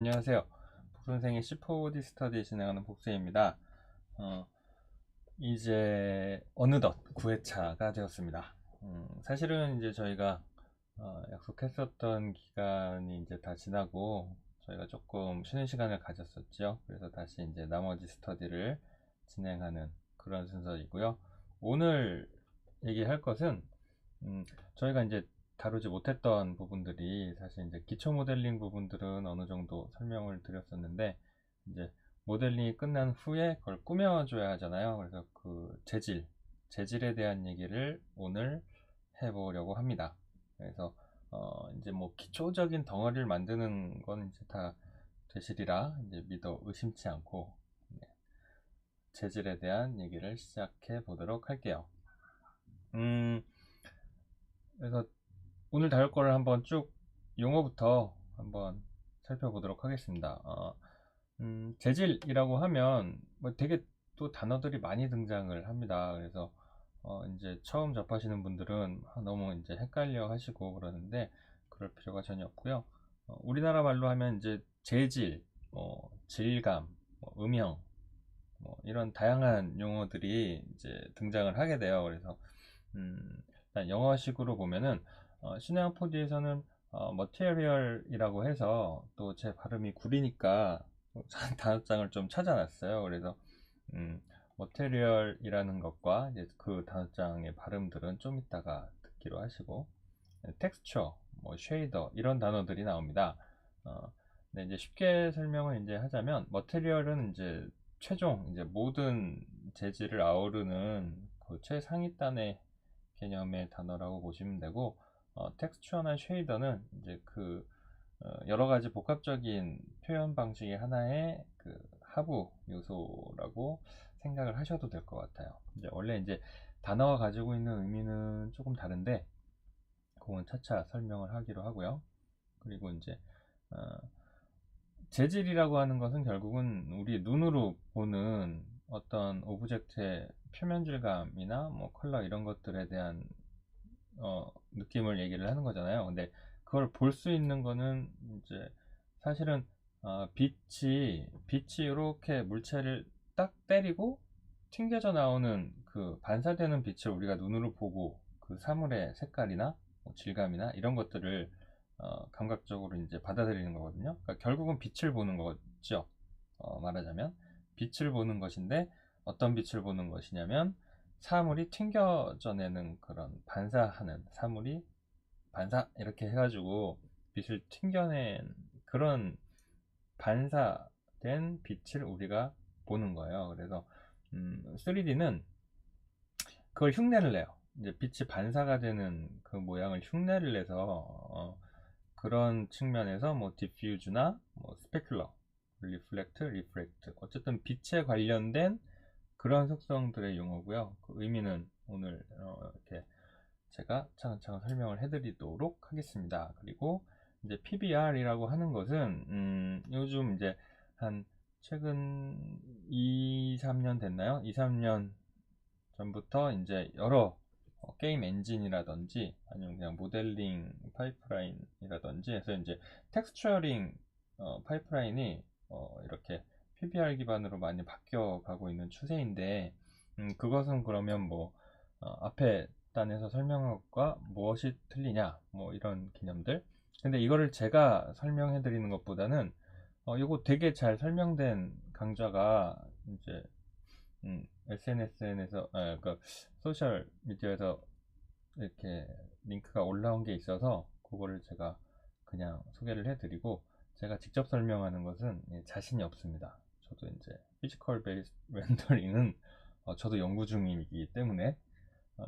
안녕하세요. 복선생의 C4D 스터디 진행하는 복수입니다. 어, 이제 어느덧 9회차가 되었습니다. 사실은 이제 저희가 약속했었던 기간이 이제 다 지나고 저희가 조금 쉬는 시간을 가졌었죠. 그래서 다시 이제 나머지 스터디를 진행하는 그런 순서이고요. 오늘 얘기할 것은 저희가 이제 다루지 못했던 부분들이 사실 이제 기초 모델링 부분들은 어느 정도 설명을 드렸었는데 이제 모델링이 끝난 후에 그걸 꾸며줘야 하잖아요. 그래서 그 재질에 대한 얘기를 오늘 해보려고 합니다. 그래서 이제 뭐 기초적인 덩어리를 만드는 건 이제 다 되시리라 이제 믿어 의심치 않고 네, 재질에 대한 얘기를 시작해 보도록 할게요. 음, 그래서 오늘 다룰 거를 한번 쭉 용어부터 한번 살펴보도록 하겠습니다. 재질이라고 하면 뭐 되게 또 단어들이 많이 등장을 합니다. 그래서 이제 처음 접하시는 분들은 너무 이제 헷갈려 하시고 그러는데 그럴 필요가 전혀 없고요. 우리나라 말로 하면 이제 재질, 질감, 음영, 이런 다양한 용어들이 이제 등장을 하게 돼요. 그래서 일단 영어식으로 보면은 시네마 4D에서는 머티리얼이라고 해서 또 제 발음이 구리니까 단어장을 좀 찾아놨어요. 그래서 음, 머티리얼이라는 것과 이제 그 단어장의 발음들은 좀 이따가 듣기로 하시고 텍스처, 뭐 쉐이더 이런 단어들이 나옵니다. 어, 근데 이제 쉽게 설명을 이제 하자면 머티리얼은 이제 최종 이제 모든 재질을 아우르는 그 최상위단의 개념의 단어라고 보시면 되고 텍스처나 쉐이더는 이제 그 여러 가지 복합적인 표현 방식의 하나의 그 하부 요소라고 생각을 하셔도 될 것 같아요. 이제 원래 이제 단어가 가지고 있는 의미는 조금 다른데 그건 차차 설명을 하기로 하고요. 그리고 이제 어, 재질이라고 하는 것은 결국은 우리 눈으로 보는 어떤 오브젝트의 표면 질감이나 뭐 컬러 이런 것들에 대한 느낌을 얘기를 하는 거잖아요. 근데 그걸 볼 수 있는 거는 이제 사실은 빛이 이렇게 물체를 딱 때리고 튕겨져 나오는 그 반사되는 빛을 우리가 눈으로 보고 그 사물의 색깔이나 뭐 질감이나 이런 것들을 감각적으로 이제 받아들이는 거거든요. 그러니까 결국은 빛을 보는 거죠. 말하자면 빛을 보는 것인데 어떤 빛을 보는 것이냐면 사물이 튕겨져 내는 그런 반사하는 사물이 반사 이렇게 해가지고 빛을 튕겨낸 그런 반사된 빛을 우리가 보는 거예요. 그래서 3D는 그걸 흉내를 내요. 이제 빛이 반사가 되는 그 모양을 흉내를 내서 그런 측면에서 뭐 디퓨즈나 뭐 스페큘러, 리플렉트, 리프렉트 어쨌든 빛에 관련된 그런 속성들의 용어고요. 그 의미는 오늘 이렇게 제가 차근차근 설명을 해드리도록 하겠습니다. 그리고 이제 PBR이라고 하는 것은 요즘 이제 한 최근 2, 3년 됐나요? 2, 3년 전부터 이제 여러 게임 엔진이라든지 아니면 그냥 모델링 파이프라인이라든지 해서 이제 텍스처링 파이프라인이 이렇게 PBR 기반으로 많이 바뀌어 가고 있는 추세인데 그것은 그러면 뭐 앞에 단에서 설명한 것과 무엇이 틀리냐 뭐 이런 개념들 근데 이거를 제가 설명해 드리는 것보다는 이거 되게 잘 설명된 강좌가 이제 SNS에서 그 소셜 미디어에서 이렇게 링크가 올라온 게 있어서 그거를 제가 그냥 소개를 해드리고 제가 직접 설명하는 것은 자신이 없습니다. 저도 이제 피지컬 베이스 렌더링은 저도 연구 중이기 때문에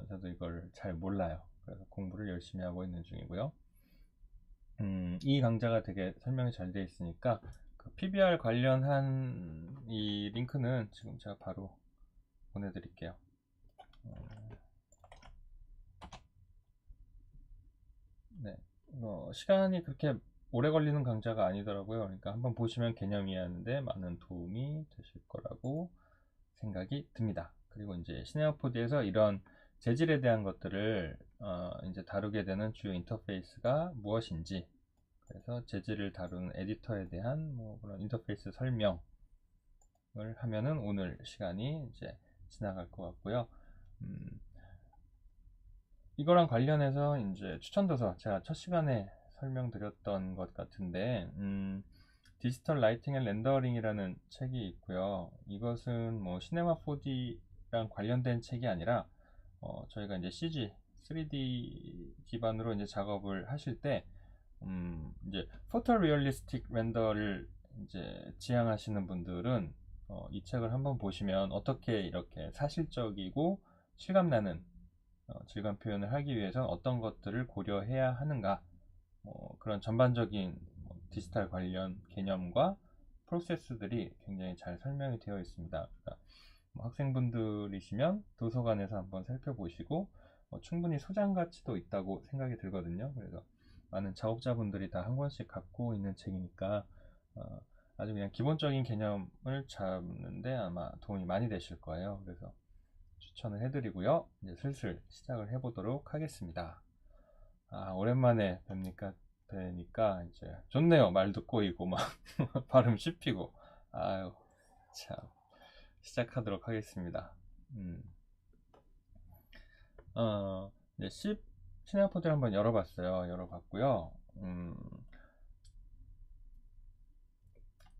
저도 이걸 잘 몰라요. 그래서 공부를 열심히 하고 있는 중이고요. 이 강좌가 되게 설명이 잘 되어 있으니까 그 PBR 관련한 이 링크는 지금 제가 바로 보내드릴게요. 네. 시간이 그렇게 오래 걸리는 강좌가 아니더라고요. 그러니까 한번 보시면 개념 이해하는데 많은 도움이 되실 거라고 생각이 듭니다. 그리고 이제 시네마포드에서 이런 재질에 대한 것들을 이제 다루게 되는 주요 인터페이스가 무엇인지 그래서 재질을 다루는 에디터에 대한 뭐 그런 인터페이스 설명을 하면은 오늘 시간이 이제 지나갈 것 같고요. 이거랑 관련해서 이제 추천도서 제가 첫 시간에 설명드렸던 것 같은데, 디지털 라이팅 앤 렌더링이라는 책이 있고요. 이것은 뭐 시네마 4D랑 관련된 책이 아니라 저희가 이제 CG, 3D 기반으로 이제 작업을 하실 때 이제 포토 리얼리스틱 렌더를 이제 지향하시는 분들은 이 책을 한번 보시면 어떻게 이렇게 사실적이고 실감나는 질감 표현을 하기 위해서 어떤 것들을 고려해야 하는가, 그런 전반적인 디지털 관련 개념과 프로세스들이 굉장히 잘 설명이 되어 있습니다. 그러니까 학생분들이시면 도서관에서 한번 살펴보시고 충분히 소장 가치도 있다고 생각이 들거든요. 그래서 많은 작업자분들이 다 한 권씩 갖고 있는 책이니까 아주 그냥 기본적인 개념을 잡는데 아마 도움이 많이 되실 거예요. 그래서 추천을 해드리고요. 이제 슬슬 시작을 해보도록 하겠습니다. 오랜만에 뵈니까 이제 좋네요. 말도 꼬이고 막 발음 씹히고. 아유, 참. 시작하도록 하겠습니다. 이제 시나포드를 한번 열어봤어요. 열어봤고요.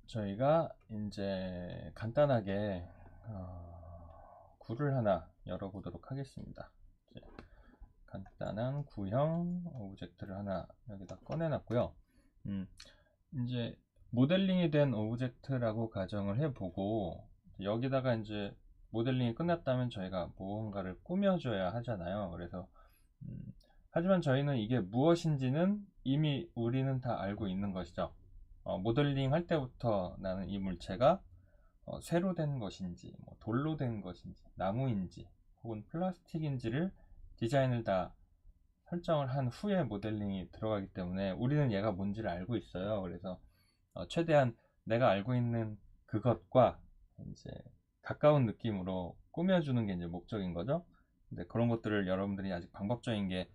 저희가 이제 간단하게 구를 하나 열어보도록 하겠습니다. 이제 간단한 구형 오브젝트를 하나 여기다 꺼내놨고요. 이제 모델링이 된 오브젝트라고 가정을 해보고 여기다가 이제 모델링이 끝났다면 저희가 무언가를 꾸며줘야 하잖아요. 그래서 하지만 저희는 이게 무엇인지는 이미 우리는 다 알고 있는 것이죠. 모델링 할 때부터 나는 이 물체가 쇠로 된 것인지 뭐 돌로 된 것인지 나무인지 혹은 플라스틱인지를 디자인을 다 설정을 한 후에 모델링이 들어가기 때문에 우리는 얘가 뭔지를 알고 있어요. 그래서 최대한 내가 알고 있는 그것과 이제 가까운 느낌으로 꾸며주는 게 이제 목적인 거죠. 근데 그런 것들을 여러분들이 아직 방법적인 게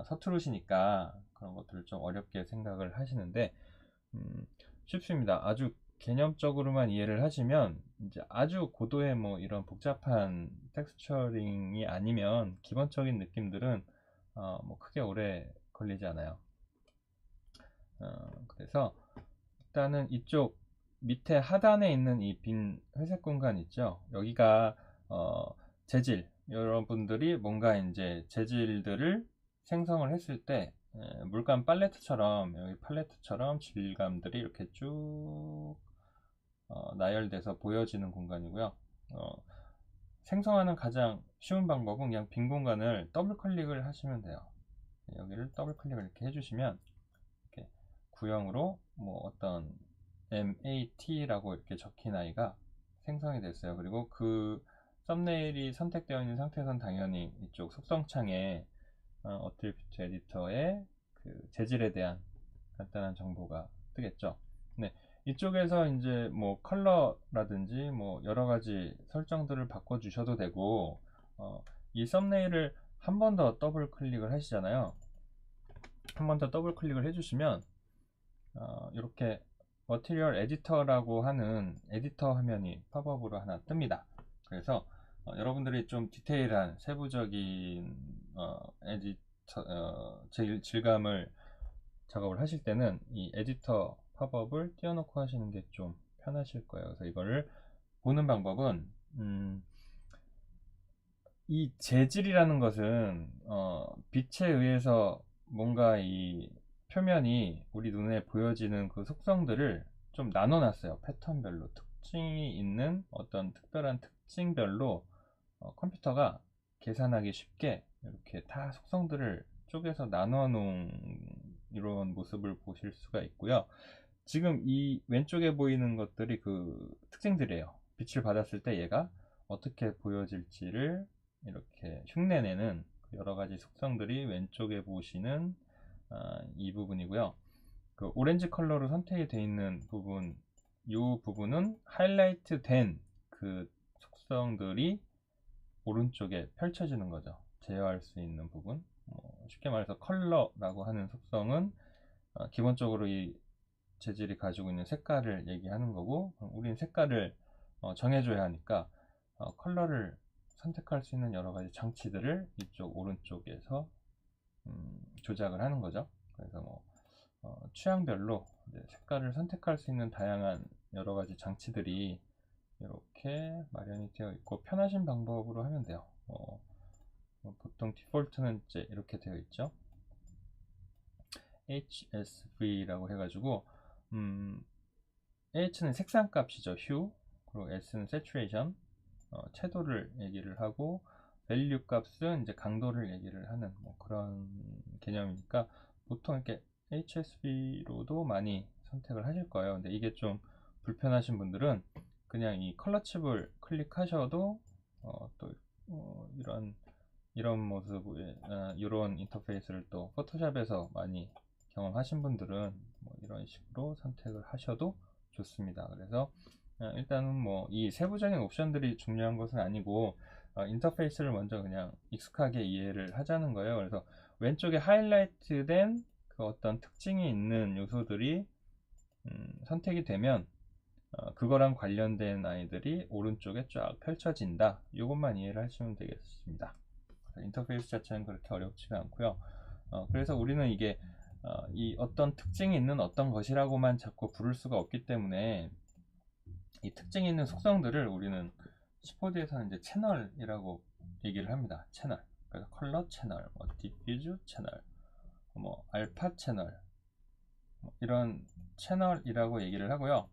서투르시니까 그런 것들을 좀 어렵게 생각을 하시는데 쉽습니다. 아주 개념적으로만 이해를 하시면 이제 아주 고도의 뭐 이런 복잡한 텍스처링이 아니면 기본적인 느낌들은 뭐 크게 오래 걸리지 않아요. 그래서 일단은 이쪽 밑에 하단에 있는 이 빈 회색 공간 있죠. 여기가 재질, 여러분들이 뭔가 이제 재질들을 생성을 했을 때 물감 팔레트처럼 여기 팔레트처럼 질감들이 이렇게 쭉 나열돼서 보여지는 공간이고요. 생성하는 가장 쉬운 방법은 그냥 빈 공간을 더블 클릭을 하시면 돼요. 여기를 더블 클릭을 이렇게 해주시면 이렇게 구형으로 뭐 어떤 MAT라고 이렇게 적힌 아이가 생성이 됐어요. 그리고 그 썸네일이 선택되어 있는 상태에서는 당연히 이쪽 속성창에 어트리뷰트 에디터의 그 재질에 대한 간단한 정보가 뜨겠죠. 네, 이쪽에서 이제 뭐 컬러라든지 뭐 여러 가지 설정들을 바꿔 주셔도 되고 이 썸네일을 한 번 더 더블 클릭을 하시잖아요. 한 번 더 더블 클릭을 해주시면 이렇게 머티리얼 에디터라고 하는 에디터 화면이 팝업으로 하나 뜹니다. 그래서 여러분들이 좀 디테일한 세부적인 에디터 질감을 작업을 하실 때는 이 에디터 팝업을 띄워놓고 하시는 게 좀 편하실 거예요. 그래서 이거를 보는 방법은 이 재질이라는 것은 빛에 의해서 뭔가 이 표면이 우리 눈에 보여지는 그 속성들을 좀 나눠놨어요. 패턴별로 특징이 있는 어떤 특별한 특징별로 컴퓨터가 계산하기 쉽게 이렇게 다 속성들을 쪼개서 나눠 놓은 이런 모습을 보실 수가 있고요. 지금 이 왼쪽에 보이는 것들이 그 특징들이에요. 빛을 받았을 때 얘가 어떻게 보여질지를 이렇게 흉내내는 여러 가지 속성들이 왼쪽에 보시는 이 부분이고요. 그 오렌지 컬러로 선택이 되어 있는 부분, 이 부분은 하이라이트 된 그 속성들이 오른쪽에 펼쳐지는 거죠. 제어할 수 있는 부분. 쉽게 말해서 컬러라고 하는 속성은 기본적으로 이 재질이 가지고 있는 색깔을 얘기하는 거고, 우린 색깔을 정해줘야 하니까 컬러를 선택할 수 있는 여러 가지 장치들을 이쪽 오른쪽에서 조작을 하는 거죠. 그래서 뭐 취향별로 색깔을 선택할 수 있는 다양한 여러 가지 장치들이 이렇게 마련이 되어 있고, 편하신 방법으로 하면 돼요. 보통 디폴트는 이제 이렇게 되어 있죠. HSV라고 해가지고 H는 색상 값이죠, 휴. 그리고 S는 saturation, 채도를 얘기를 하고, value 값은 이제 강도를 얘기를 하는 뭐 그런 개념이니까 보통 이렇게 HSV로도 많이 선택을 하실 거예요. 근데 이게 좀 불편하신 분들은 그냥 이 컬러 칩을 클릭하셔도 또 이런 모습의 이런 인터페이스를 또 포토샵에서 많이 경험하신 분들은 뭐 이런 식으로 선택을 하셔도 좋습니다. 그래서 일단은 뭐 이 세부적인 옵션들이 중요한 것은 아니고 인터페이스를 먼저 그냥 익숙하게 이해를 하자는 거예요. 그래서 왼쪽에 하이라이트된 그 어떤 특징이 있는 요소들이 선택이 되면 그거랑 관련된 아이들이 오른쪽에 쫙 펼쳐진다. 이것만 이해를 하시면 되겠습니다. 인터페이스 자체는 그렇게 어렵지가 않고요. 그래서 우리는 이게 이 어떤 특징이 있는 어떤 것이라고만 자꾸 부를 수가 없기 때문에 이 특징이 있는 속성들을 우리는 C4D에서는 이제 채널이라고 얘기를 합니다. 채널. 그래서 컬러 채널, 뭐 디퓨즈 채널, 뭐 알파 채널, 뭐 이런 채널이라고 얘기를 하고요.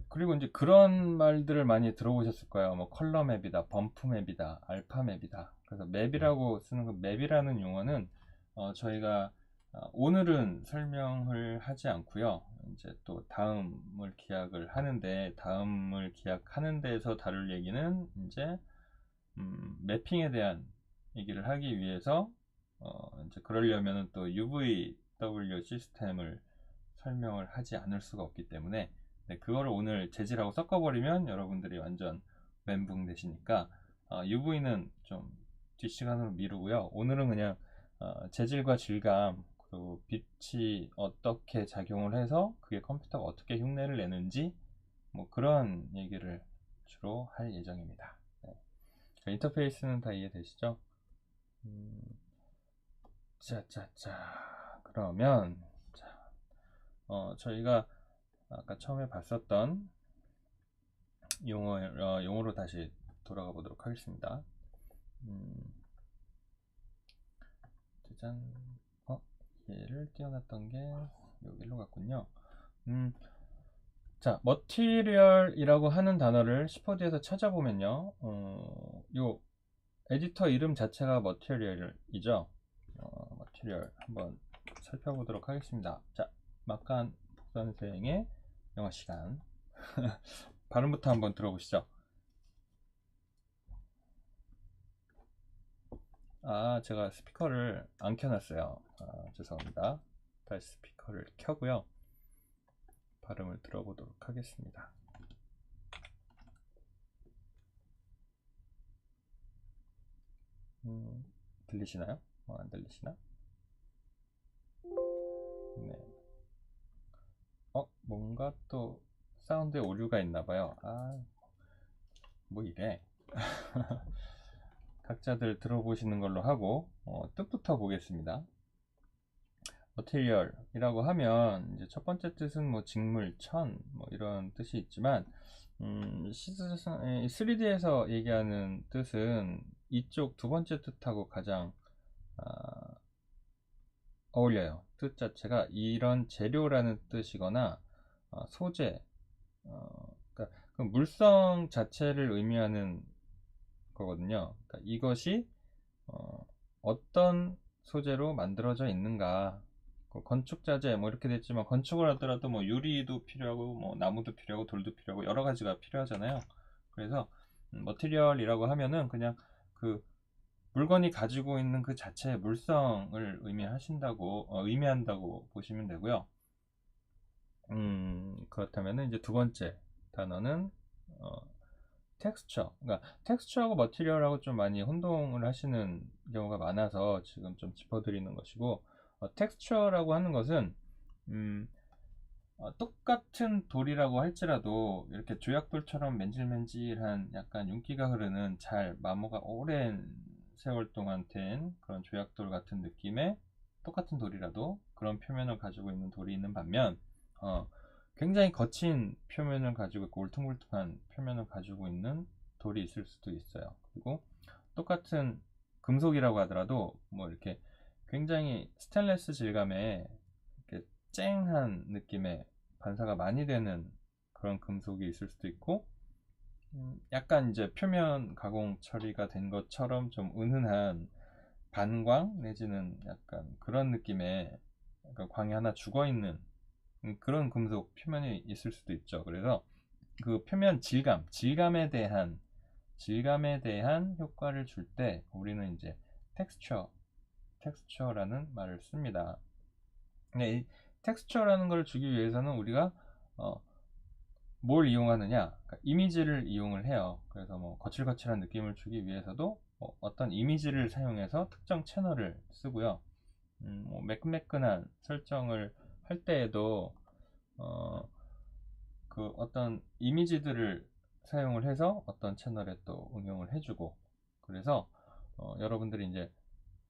그리고 이제 그런 말들을 많이 들어보셨을 거예요. 뭐 컬러 맵이다, 범프 맵이다, 알파 맵이다. 그래서 맵이라고 쓰는 그 맵이라는 용어는 저희가 오늘은 설명을 하지 않고요. 이제 또 다음을 기약을 하는데, 다음을 기약하는 데에서 다룰 얘기는 이제 매핑에 대한 얘기를 하기 위해서 이제 그러려면 또 UVW 시스템을 설명을 하지 않을 수가 없기 때문에, 네, 그거를 오늘 재질하고 섞어버리면 여러분들이 완전 멘붕 되시니까 UV는 좀 뒷시간으로 미루고요. 오늘은 그냥 재질과 질감, 그리고 빛이 어떻게 작용을 해서 그게 컴퓨터가 어떻게 흉내를 내는지 뭐 그런 얘기를 주로 할 예정입니다. 네. 인터페이스는 다 이해되시죠? 그러면 저희가 아까 처음에 봤었던 용어로 다시 돌아가 보도록 하겠습니다. 짜잔. 얘를 띄워놨던 게 여기로 갔군요. 자, 머티리얼이라고 하는 단어를 C4D에서 찾아보면요. 요 에디터 이름 자체가 머티리얼이죠. 머티리얼 한번 살펴보도록 하겠습니다. 자, 막간 복선생의 영어 시간. 발음부터 한번 들어보시죠. 제가 스피커를 안 켜놨어요. 죄송합니다. 다시 스피커를 켜고요. 발음을 들어보도록 하겠습니다. 들리시나요? 안 들리시나? 네. 뭔가 또 사운드에 오류가 있나봐요. 뭐 이래. 각자들 들어보시는 걸로 하고 뜻부터 보겠습니다. 머티리얼이라고 하면 이제 첫 번째 뜻은 뭐 직물, 천 뭐 이런 뜻이 있지만 3D에서 얘기하는 뜻은 이쪽 두 번째 뜻하고 가장 어울려요. 뜻 자체가 이런 재료라는 뜻이거나 소재, 그러니까 그 물성 자체를 의미하는 거거든요. 그러니까 이것이 어떤 소재로 만들어져 있는가. 건축 자재 뭐 이렇게 됐지만, 건축을 하더라도 뭐 유리도 필요하고 뭐 나무도 필요하고 돌도 필요하고 여러 가지가 필요하잖아요. 그래서 머티리얼이라고 하면은 그냥 그 물건이 가지고 있는 그 자체의 물성을 의미한다고 보시면 되고요. 그렇다면은 이제 두 번째 단어는 텍스처. 그러니까 텍스처하고 머티리얼하고 좀 많이 혼동을 하시는 경우가 많아서 지금 좀 짚어드리는 것이고, 텍스처라고 하는 것은 똑같은 돌이라고 할지라도 이렇게 조약돌처럼 맨질맨질한 약간 윤기가 흐르는 잘 마모가 오랜 세월 동안 된 그런 조약돌 같은 느낌의 똑같은 돌이라도 그런 표면을 가지고 있는 돌이 있는 반면 굉장히 거친 표면을 가지고 있고 울퉁불퉁한 표면을 가지고 있는 돌이 있을 수도 있어요. 그리고 똑같은 금속이라고 하더라도 뭐 이렇게 굉장히 스테인리스 질감의 이렇게 쨍한 느낌의 반사가 많이 되는 그런 금속이 있을 수도 있고 약간 이제 표면 가공 처리가 된 것처럼 좀 은은한 반광 내지는 약간 그런 느낌의 약간 광이 하나 죽어 있는 그런 금속 표면이 있을 수도 있죠. 그래서 그 표면 질감에 대한 효과를 줄 때 우리는 이제 텍스처라는 말을 씁니다. 근데 이 텍스처라는 걸 주기 위해서는 우리가 뭘 이용하느냐, 그러니까 이미지를 이용을 해요. 그래서 뭐 거칠거칠한 느낌을 주기 위해서도 어떤 이미지를 사용해서 특정 채널을 쓰고요. 뭐 매끈매끈한 설정을 할 때에도 그 어떤 이미지들을 사용을 해서 어떤 채널에 또 응용을 해주고, 그래서 여러분들이 이제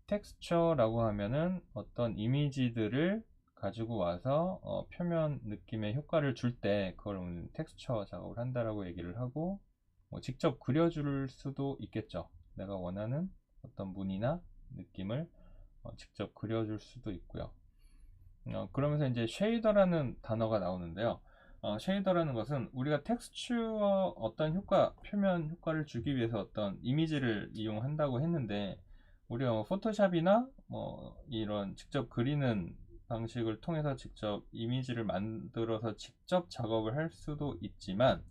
텍스처라고 하면은 어떤 이미지들을 가지고 와서 표면 느낌의 효과를 줄 때 그걸 우리는 텍스처 작업을 한다라고 얘기를 하고, 뭐 직접 그려줄 수도 있겠죠. 내가 원하는 어떤 무늬나 느낌을 직접 그려줄 수도 있고요. 그러면서 이제 쉐이더라는 단어가 나오는데요. 쉐이더라는 것은 우리가 텍스처 어떤 효과, 표면 효과를 주기 위해서 어떤 이미지를 이용한다고 했는데, 우리가 뭐 포토샵이나 뭐 이런 직접 그리는 방식을 통해서 직접 이미지를 만들어서 직접 작업을 할 수도 있지만,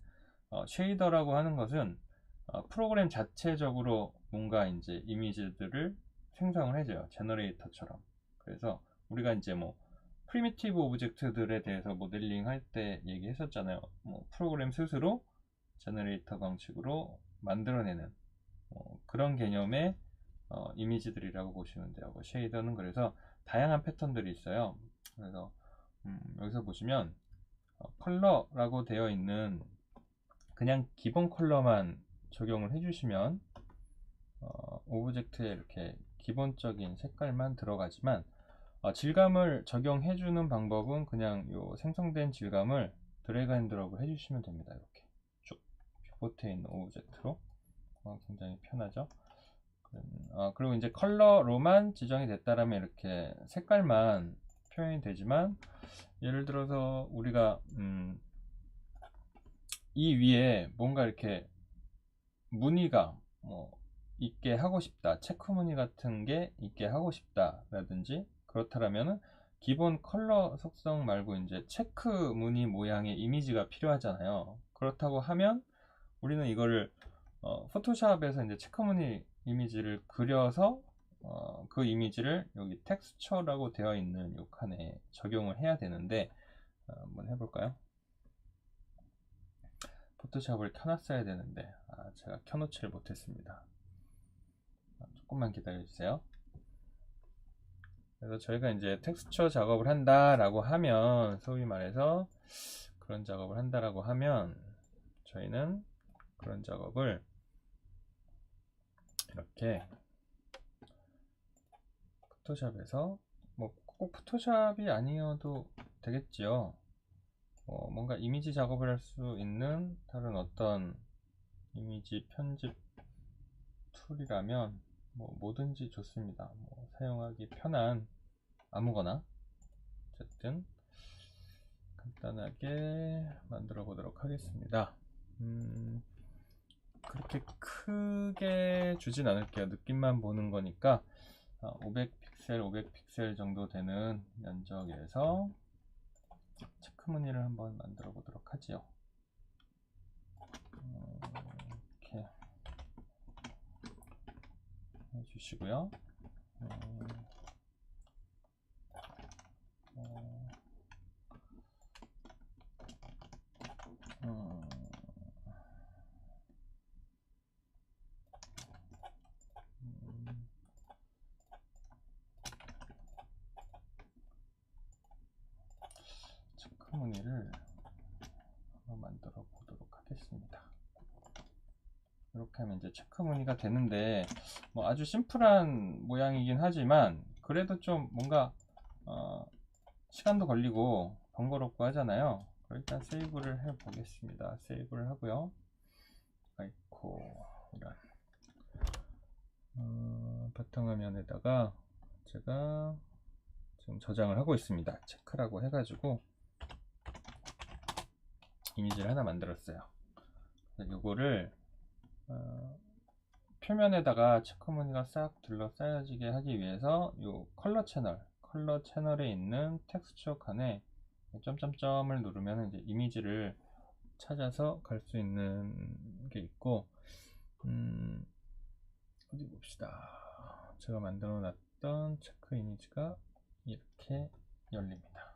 쉐이더라고 하는 것은 프로그램 자체적으로 뭔가 이제 이미지들을 생성을 해줘요. 제너레이터처럼. 그래서 우리가 이제 뭐 프리미티브 오브젝트들에 대해서 모델링 할 때 얘기했었잖아요. 뭐 프로그램 스스로 제너레이터 방식으로 만들어내는 그런 개념의 이미지들이라고 보시면 돼요. 쉐이더는 그래서 다양한 패턴들이 있어요. 그래서 여기서 보시면 컬러라고 되어 있는 그냥 기본 컬러만 적용을 해주시면 오브젝트에 이렇게 기본적인 색깔만 들어가지만 질감을 적용해주는 방법은 그냥 요 생성된 질감을 드래그 앤 드롭을 해주시면 됩니다. 이렇게 쭉 뷰포트에 있는 오브젝트로 굉장히 편하죠. 그리고 이제 컬러로만 지정이 됐다라면 이렇게 색깔만 표현이 되지만, 예를 들어서 우리가 이 위에 뭔가 이렇게 무늬가 뭐 있게 하고 싶다, 체크 무늬 같은 게 있게 하고 싶다 라든지, 그렇다면은 기본 컬러 속성 말고 이제 체크 무늬 모양의 이미지가 필요하잖아요. 그렇다고 하면 우리는 이거를 포토샵에서 이제 체크 무늬 이미지를 그려서 그 이미지를 여기 텍스처라고 되어 있는 이 칸에 적용을 해야 되는데, 한번 해볼까요? 포토샵을 켜놨어야 되는데 제가 켜놓지를 못했습니다. 조금만 기다려주세요. 그래서 저희가 이제 텍스처 작업을 한다라고 하면, 소위 말해서 그런 작업을 한다라고 하면, 저희는 그런 작업을 이렇게 포토샵에서, 뭐 꼭 포토샵이 아니어도 되겠지요. 뭔가 이미지 작업을 할 수 있는 다른 어떤 이미지 편집 툴이라면 뭐든지 좋습니다. 사용하기 편한 아무거나 어쨌든 간단하게 만들어 보도록 하겠습니다. 그렇게 크게 주진 않을게요. 느낌만 보는 거니까 500픽셀 500픽셀 정도 되는 면적에서 체크 무늬를 한번 만들어 보도록 하지요. 이렇게 해주시고요. 보겠습니다. 이렇게 하면 이제 체크 무늬가 되는데 뭐 아주 심플한 모양이긴 하지만 그래도 좀 뭔가 시간도 걸리고 번거롭고 하잖아요. 일단 세이브를 해 보겠습니다. 세이브를 하고요. 아이코 이런 바탕화면에다가 제가 지금 저장을 하고 있습니다. 체크라고 해가지고 이미지를 하나 만들었어요. 이거를 표면에다가 체크 무늬가 싹 둘러싸여지게 하기 위해서 이 컬러 채널에 있는 텍스처 칸에 점점점을 누르면 이제 이미지를 찾아서 갈 수 있는 게 있고, 어디 봅시다. 제가 만들어 놨던 체크 이미지가 이렇게 열립니다.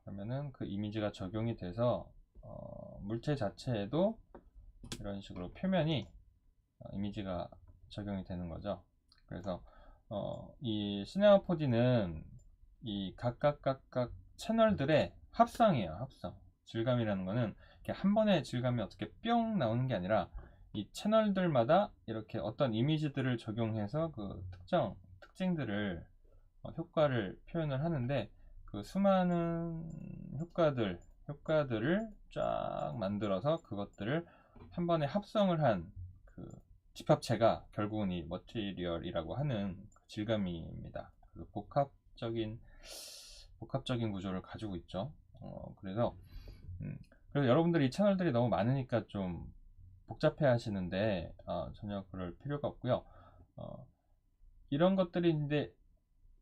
그러면은 그 이미지가 적용이 돼서 물체 자체에도 이런 식으로 표면이 이미지가 적용이 되는 거죠. 그래서 이 시네마 4D는 이 각각 채널들의 합성이에요. 합성. 질감이라는 거는 이렇게 한 번에 질감이 어떻게 뿅 나오는 게 아니라 이 채널들마다 이렇게 어떤 이미지들을 적용해서 그 특징들을 효과를 표현을 하는데, 그 수많은 효과들을 쫙 만들어서 그것들을 한 번에 합성을 한 그 집합체가 결국은 이 머티리얼이라고 하는 질감입니다. 그 복합적인 구조를 가지고 있죠. 그래서 여러분들이 이 채널들이 너무 많으니까 좀 복잡해 하시는데 전혀 그럴 필요가 없고요. 이런 것들이 이제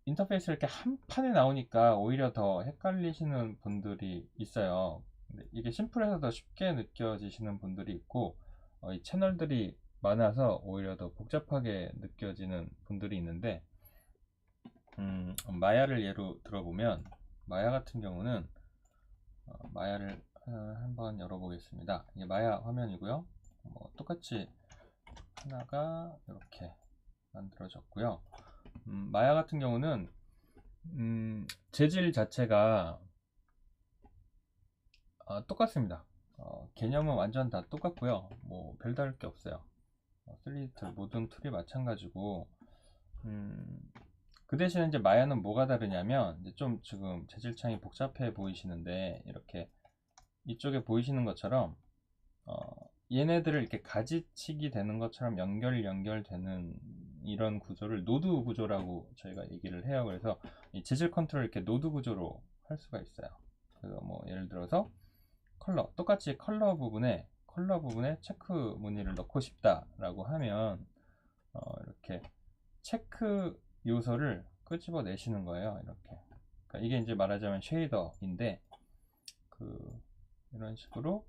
인터페이스를 이렇게 한 판에 나오니까 오히려 더 헷갈리시는 분들이 있어요. 근데 이게 심플해서 더 쉽게 느껴지시는 분들이 있고, 이 채널들이 많아서 오히려 더 복잡하게 느껴지는 분들이 있는데, 마야를 예로 들어보면, 마야 같은 경우는 마야를 한번 열어보겠습니다. 이게 마야 화면이고요. 똑같이 하나가 이렇게 만들어졌고요. 마야 같은 경우는 재질 자체가 똑같습니다. 개념은 완전 다 똑같고요. 뭐 별다를 게 없어요. 3D 툴 모든 툴이 마찬가지고, 그 대신에 이제 마야는 뭐가 다르냐면, 이제 좀 지금 재질창이 복잡해 보이시는데, 이렇게 이쪽에 보이시는 것처럼 얘네들을 이렇게 가지치기 되는 것처럼 연결되는 이런 구조를 노드 구조라고 저희가 얘기를 해요. 그래서 이 재질 컨트롤을 이렇게 노드 구조로 할 수가 있어요. 그래서 뭐 예를 들어서 똑같이 컬러 부분에 체크 무늬를 넣고 싶다라고 하면 이렇게 체크 요소를 끄집어 내시는 거예요. 이렇게. 그러니까 이게 이제 말하자면 쉐이더인데, 이런 식으로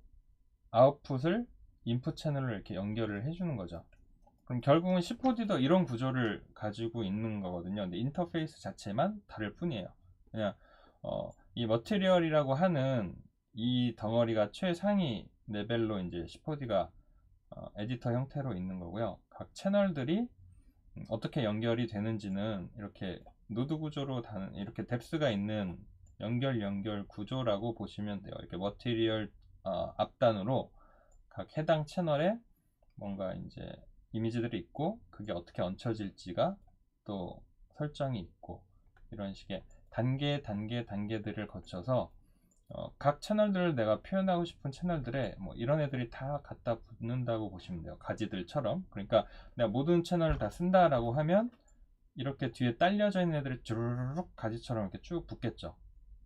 아웃풋을 인풋 채널로 이렇게 연결을 해주는 거죠. 그럼 결국은 C4D도 이런 구조를 가지고 있는 거거든요. 근데 인터페이스 자체만 다를 뿐이에요. 그냥 이 머티리얼이라고 하는 이 덩어리가 최상위 레벨로 이제 C4D가 에디터 형태로 있는 거고요. 각 채널들이 어떻게 연결이 되는지는 이렇게 노드 구조로 이렇게 뎁스가 있는 연결 구조라고 보시면 돼요. 이렇게 머티리얼 앞단으로 각 해당 채널에 뭔가 이제 이미지들이 있고, 그게 어떻게 얹혀질지가 또 설정이 있고, 이런 식의 단계들을 거쳐서 각 채널들을 내가 표현하고 싶은 채널들에 뭐 이런 애들이 다 갖다 붙는다고 보시면 돼요. 가지들처럼. 그러니까 내가 모든 채널을 다 쓴다라고 하면 이렇게 뒤에 딸려져 있는 애들이 주르륵 가지처럼 이렇게 쭉 붙겠죠.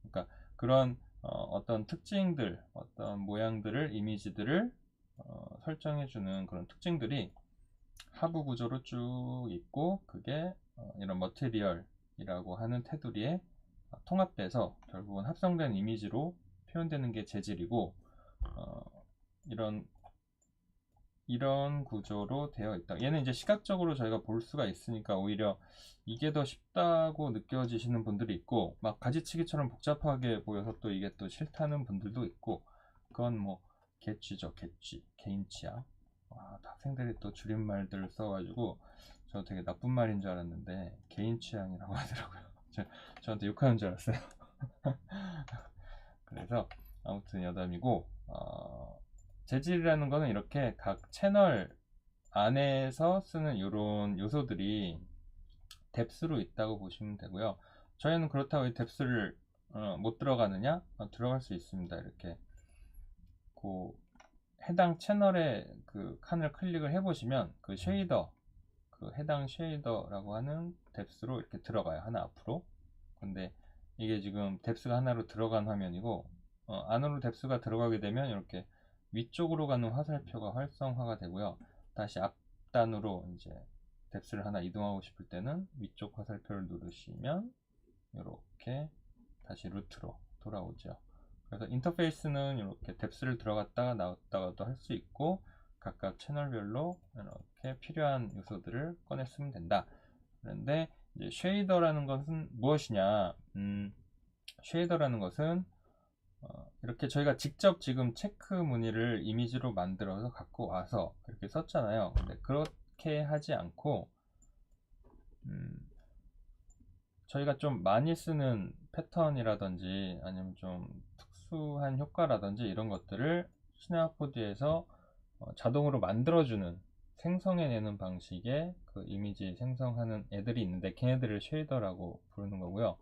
그러니까 그런 어떤 특징들, 어떤 모양들을, 이미지들을 설정해주는 그런 특징들이 하부 구조로 쭉 있고, 그게 이런 머티리얼이라고 하는 테두리에 통합돼서 결국은 합성된 이미지로 표현되는 게 재질이고, 이런 구조로 되어 있다. 얘는 이제 시각적으로 저희가 볼 수가 있으니까 오히려 이게 더 쉽다고 느껴지시는 분들이 있고, 막 가지치기처럼 복잡하게 보여서 또 이게 또 싫다는 분들도 있고, 그건 뭐 개취죠. 개인 취향. 학생들이 또 줄임말들을 써가지고 저 되게 나쁜 말인 줄 알았는데 개인 취향이라고 하더라고요. 저한테 욕하는 줄 알았어요. 그래서 아무튼 여담이고, 재질이라는 거는 이렇게 각 채널 안에서 쓰는 이런 요소들이 뎁스로 있다고 보시면 되고요. 저희는 그렇다고 이 뎁스를 못 들어가느냐? 들어갈 수 있습니다. 이렇게 그 해당 채널의 그 칸을 클릭을 해보시면 그 쉐이더, 그 해당 쉐이더라고 하는 뎁스로 이렇게 들어가요. 하나 앞으로. 근데 이게 지금 뎁스가 하나로 들어간 화면이고, 안으로 뎁스가 들어가게 되면 이렇게 위쪽으로 가는 화살표가 활성화가 되고요. 다시 앞단으로 이제 뎁스를 하나 이동하고 싶을 때는 위쪽 화살표를 누르시면 이렇게 다시 루트로 돌아오죠. 그래서 인터페이스는 이렇게 뎁스를 들어갔다가 나왔다가도 할 수 있고, 각각 채널별로 이렇게 필요한 요소들을 꺼내 쓰면 된다. 그런데 이제 쉐이더라는 것은 무엇이냐? 쉐이더라는 것은 이렇게 저희가 직접 지금 체크 무늬를 이미지로 만들어서 갖고 와서 이렇게 썼잖아요. 근데 그렇게 하지 않고 저희가 좀 많이 쓰는 패턴이라든지 아니면 좀 특수한 효과라든지 이런 것들을 시나포드에서 자동으로 만들어주는 생성해내는 방식의 그 이미지 생성하는 애들이 있는데 걔네들을 쉐이더라고 부르는 거고요.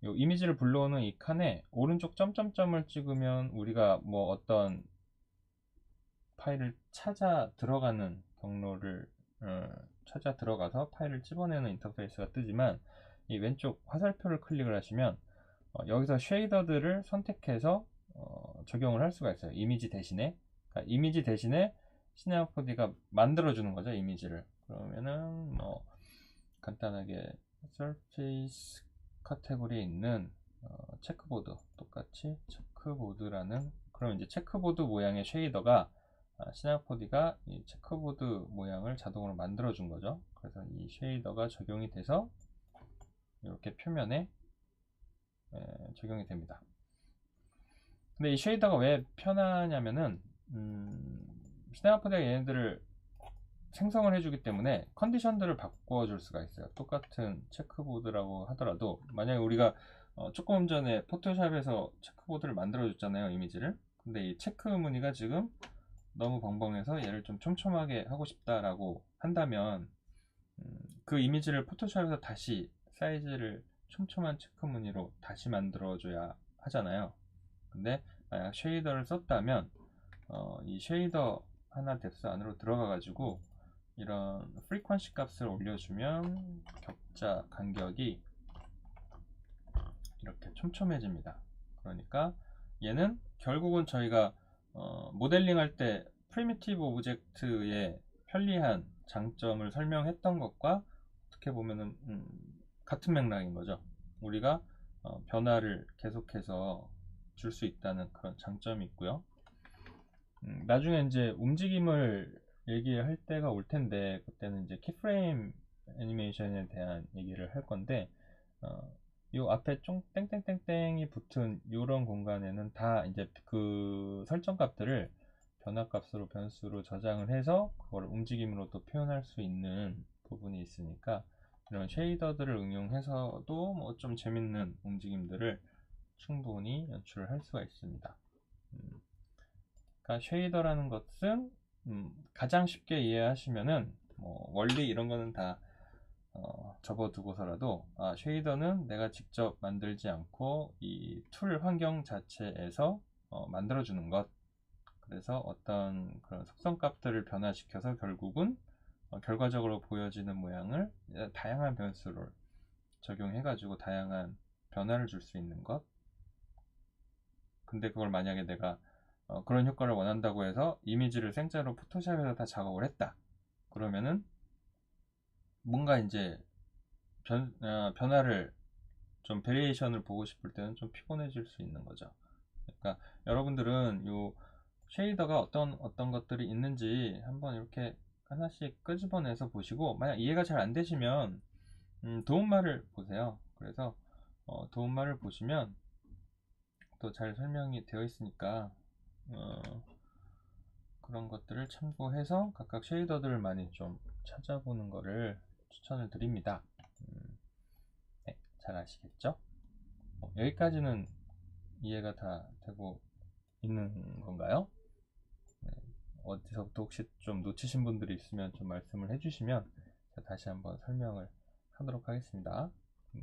요 이미지를 불러오는 이 칸에 오른쪽 점점점을 찍으면 우리가 뭐 어떤 파일을 찾아 들어가는 경로를 찾아 들어가서 파일을 집어내는 인터페이스가 뜨지만 이 왼쪽 화살표를 클릭을 하시면 여기서 쉐이더들을 선택해서 적용을 할 수가 있어요. 이미지 대신에. 그러니까 이미지 대신에 시네마포디가 만들어주는 거죠. 이미지를. 그러면은 뭐 간단하게 서페이스 카테고리에 있는 체크보드, 똑같이 체크보드라는, 그럼 이제 체크보드 모양의 쉐이더가 시나포디가 이 체크보드 모양을 자동으로 만들어 준 거죠. 그래서 이 쉐이더가 적용이 돼서 이렇게 표면에 적용이 됩니다. 근데 이 쉐이더가 왜 편하냐면은 시나포디가 얘네들을 생성을 해주기 때문에 컨디션들을 바꿔줄 수가 있어요. 똑같은 체크보드라고 하더라도 만약에 우리가 조금 전에 포토샵에서 체크보드를 만들어 줬잖아요, 이미지를. 근데 이 체크 무늬가 지금 너무 벙벙해서 얘를 좀 촘촘하게 하고 싶다라고 한다면 그 이미지를 포토샵에서 다시 사이즈를 촘촘한 체크 무늬로 다시 만들어 줘야 하잖아요. 근데 만약 쉐이더를 썼다면 이 쉐이더 하나 뎁스 안으로 들어가 가지고 이런 프리퀀시 값을 올려주면 격자 간격이 이렇게 촘촘해집니다. 그러니까 얘는 결국은 저희가 모델링 할 때 프리미티브 오브젝트의 편리한 장점을 설명했던 것과 어떻게 보면은 같은 맥락인 거죠. 우리가 변화를 계속해서 줄 수 있다는 그런 장점이 있고요. 나중에 이제 움직임을 얘기할 때가 올 텐데 그때는 이제 키프레임 애니메이션에 대한 얘기를 할 건데 요 앞에 쫑 땡땡땡땡이 붙은 요런 공간에는 다 이제 그 설정 값들을 변화 값으로 변수로 저장을 해서 그걸 움직임으로 또 표현할 수 있는 부분이 있으니까 이런 쉐이더들을 응용해서도 뭐 좀 재밌는 움직임들을 충분히 연출을 할 수가 있습니다. 그러니까 쉐이더라는 것은 가장 쉽게 이해하시면은 뭐 원리 이런 거는 다 접어두고서라도 쉐이더는 내가 직접 만들지 않고 이 툴 환경 자체에서 만들어주는 것. 그래서 어떤 그런 속성 값들을 변화시켜서 결국은 결과적으로 보여지는 모양을 다양한 변수를 적용해가지고 다양한 변화를 줄 수 있는 것. 근데 그걸 만약에 내가 그런 효과를 원한다고 해서 이미지를 생짜로 포토샵에서 다 작업을 했다. 그러면은 뭔가 이제 변화를 좀 베리에이션을 보고 싶을 때는 좀 피곤해질 수 있는 거죠. 그러니까 여러분들은 요 쉐이더가 어떤 것들이 있는지 한번 이렇게 하나씩 끄집어내서 보시고 만약 이해가 잘 안 되시면 도움말을 보세요. 그래서 도움말을 보시면 또 잘 설명이 되어 있으니까 그런 것들을 참고해서 각각 쉐이더들을 많이 좀 찾아보는 거를 추천을 드립니다. 네, 잘 아시겠죠? 여기까지는 이해가 다 되고 있는 건가요? 어디서부터 혹시 좀 놓치신 분들이 있으면 좀 말씀을 해주시면 제가 다시 한번 설명을 하도록 하겠습니다. 네.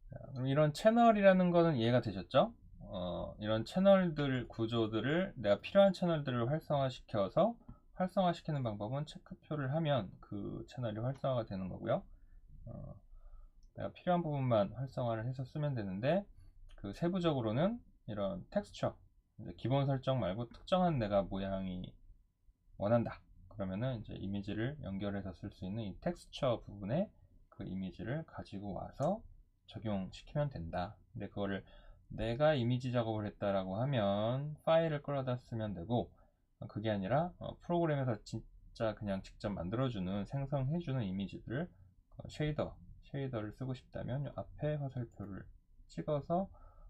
자, 그럼 이런 채널이라는 거는 이해가 되셨죠? 이런 채널들 구조들을 내가 필요한 채널들을 활성화시키는 방법은 체크표를 하면 그 채널이 활성화가 되는 거고요. 내가 필요한 부분만 활성화를 해서 쓰면 되는데, 그 세부적으로는 이런 텍스처, 기본 설정 말고 특정한 내가 모양이 원한다. 그러면은 이제 이미지를 연결해서 쓸 수 있는 이 텍스처 부분에 그 이미지를 가지고 와서 적용시키면 된다. 근데 그거를 내가 이미지 작업을 했다라고 하면 파일을 끌어다 쓰면 되고, 그게 아니라 프로그램에서 진짜 그냥 직접 만들어주는 생성해주는 이미지들을 쉐이더를 쓰고 싶다면 앞에 화살표를 찍어서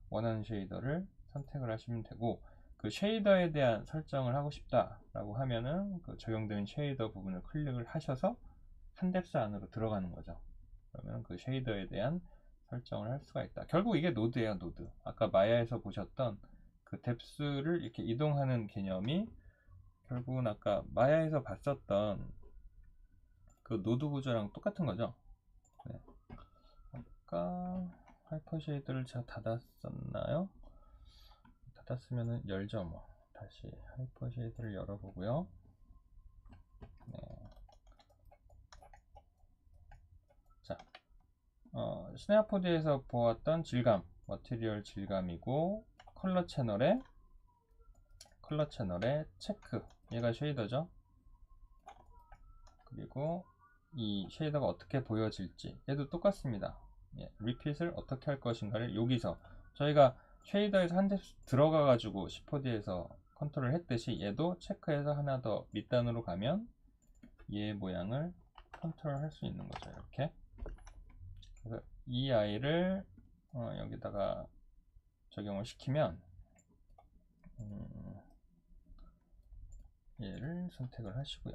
원하는 쉐이더를 선택을 하시면 되고, 그 쉐이더에 대한 설정을 하고 싶다라고 하면은 그 적용된 쉐이더 부분을 클릭을 하셔서 한뎁스 안으로 들어가는 거죠. 그러면 그 쉐이더에 대한 설정을 할 수가 있다. 결국 이게 노드예요, 노드. 아까 마야에서 보셨던 그 뎁스를 이렇게 이동하는 개념이 결국은 아까 마야에서 봤었던 그 노드 구조랑 똑같은 거죠. 네. 아까 하이퍼 쉐이드를 제가 닫았었나요? 닫았으면 열죠. 뭐 다시 하이퍼 쉐이드를 열어보고요. 네. 자, 시네아포드에서 보았던 질감, 머티리얼 질감이고, 컬러 채널에 체크, 얘가 쉐이더죠. 그리고 이 쉐이더가 어떻게 보여질지 얘도 똑같습니다. 예, 리핏을 어떻게 할 것인가를 여기서 저희가 쉐이더에서 한 대 들어가 가지고 C4D에서 컨트롤 했듯이 얘도 체크해서 하나 더 밑단으로 가면 얘의 모양을 컨트롤 할 수 있는 거죠. 이렇게. 그래서 이 아이를 여기다가 적용을 시키면 얘를 선택을 하시고요.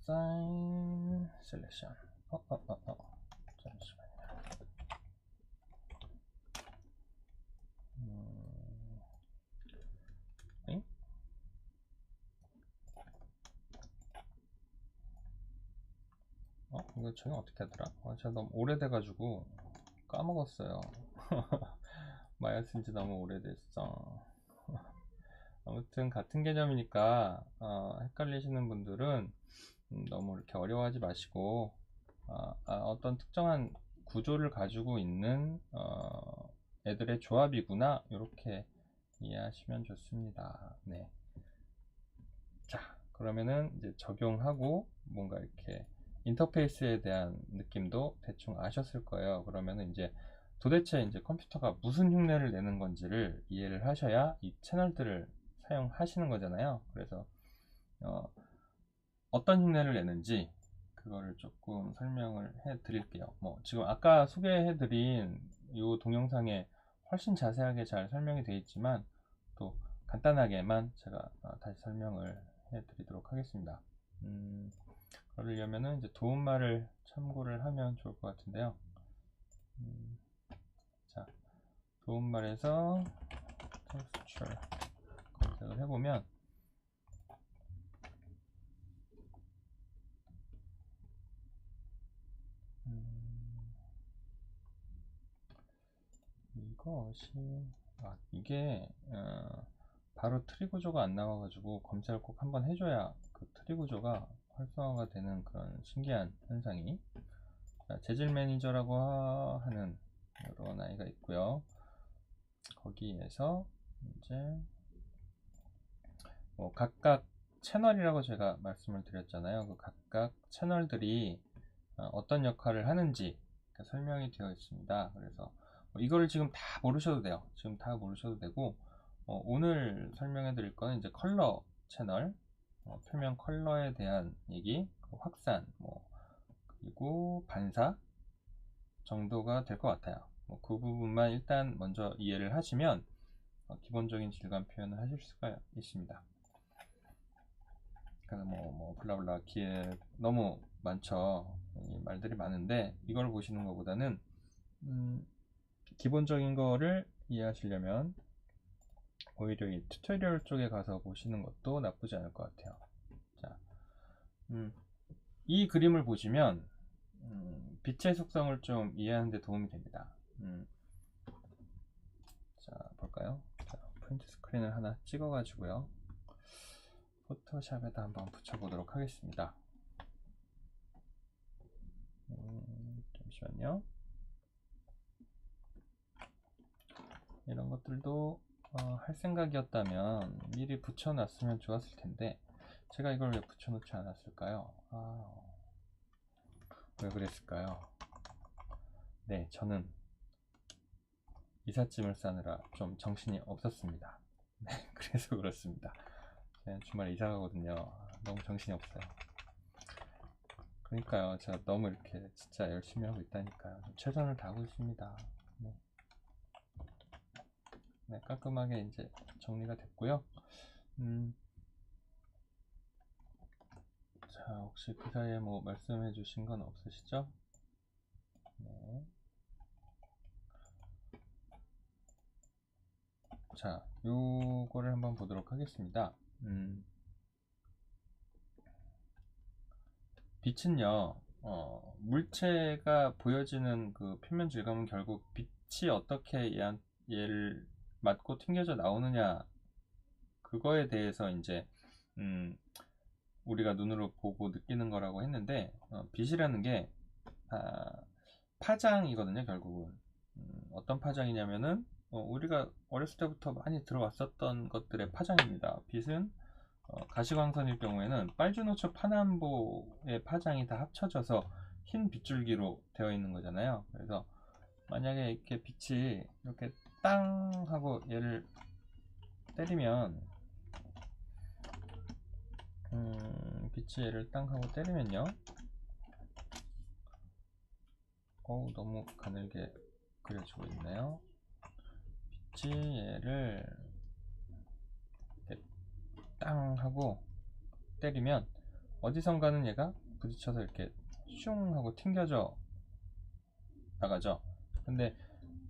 Assign Selection. 잠시만요. 이거 적용 어떻게 하더라? 제가 너무 오래돼가지고 까먹었어요. 마야 쓴지 너무 오래됐어. 아무튼 같은 개념이니까 헷갈리시는 분들은 너무 이렇게 어려워하지 마시고 어떤 특정한 구조를 가지고 있는 애들의 조합이구나 이렇게 이해하시면 좋습니다. 네. 자, 그러면은 이제 적용하고 뭔가 이렇게 인터페이스에 대한 느낌도 대충 아셨을 거예요. 그러면은 이제 도대체 이제 컴퓨터가 무슨 흉내를 내는 건지를 이해를 하셔야 이 채널들을 사용하시는 거잖아요. 그래서 어떤 흉내를 내는지 그거를 조금 설명을 해 드릴게요. 뭐 지금 아까 소개해 드린 이 동영상에 훨씬 자세하게 잘 설명이 되어 있지만 또 간단하게만 제가 다시 설명을 해 드리도록 하겠습니다. 그러려면은 이제 도움말을 참고를 하면 좋을 것 같은데요. 자, 도움말에서 texture 검색을 해보면 이것이 이게 바로 트리 구조가 안 나와가지고 검색을 꼭 한번 해줘야 그 트리 구조가 활성화가 되는 그런 신기한 현상이. 자, 재질 매니저라고 하는 이런 아이가 있고요. 거기에서 이제 뭐 각각 채널이라고 제가 말씀을 드렸잖아요. 그 각각 채널들이 어떤 역할을 하는지 설명이 되어 있습니다. 그래서 이거를 지금 다 모르셔도 돼요. 지금 다 모르셔도 되고 오늘 설명해 드릴 거는 이제 컬러 채널, 표면 컬러에 대한 얘기, 확산, 그리고 반사 정도가 될 것 같아요. 그 부분만 일단 먼저 이해를 하시면 기본적인 질감 표현을 하실 수가 있습니다. 그래서 블라블라 너무 많죠. 이 말들이 많은데 이걸 보시는 것보다는 기본적인 거를 이해하시려면 오히려 이 튜토리얼 쪽에 가서 보시는 것도 나쁘지 않을 것 같아요. 자, 이 그림을 보시면 빛의 속성을 좀 이해하는 데 도움이 됩니다. 자, 볼까요? 자, 프린트 스크린을 하나 찍어 가지고요, 포토샵에다 한번 붙여보도록 하겠습니다. 잠시만요. 이런 것들도 할 생각이었다면 미리 붙여놨으면 좋았을 텐데 제가 이걸 왜 붙여놓지 않았을까요? 왜 그랬을까요? 네, 저는 이삿짐을 싸느라 좀 정신이 없었습니다. 네, 그래서 그렇습니다. 제가 주말에 이사 가거든요. 너무 정신이 없어요. 그러니까요, 제가 너무 이렇게 진짜 열심히 하고 있다니까요. 최선을 다하고 있습니다. 네. 네, 깔끔하게 이제 정리가 됐고요. 자, 혹시 그 사이에 뭐 말씀해 주신 건 없으시죠? 네. 자, 요거를 한번 보도록 하겠습니다. 빛은요, 물체가 보여지는 그 표면 질감은 결국 빛이 어떻게 얘를 맞고 튕겨져 나오느냐, 그거에 대해서 이제 우리가 눈으로 보고 느끼는 거라고 했는데, 빛이라는 게 파장이거든요. 결국은 어떤 파장이냐면은 우리가 어렸을 때부터 많이 들어왔었던 것들의 파장입니다. 빛은 가시광선일 경우에는 빨주노초 파남보의 파장이 다 합쳐져서 흰 빗줄기로 되어 있는 거잖아요. 그래서 만약에 이렇게 빛이 이렇게 땅 하고 얘를 때리면, 빛이 얘를 땅 하고 때리면요, 너무 가늘게 그려지고 있네요. 빛이 얘를 이렇게 땅 하고 때리면 어디선가는 얘가 부딪혀서 이렇게 슝 하고 튕겨져 나가죠. 근데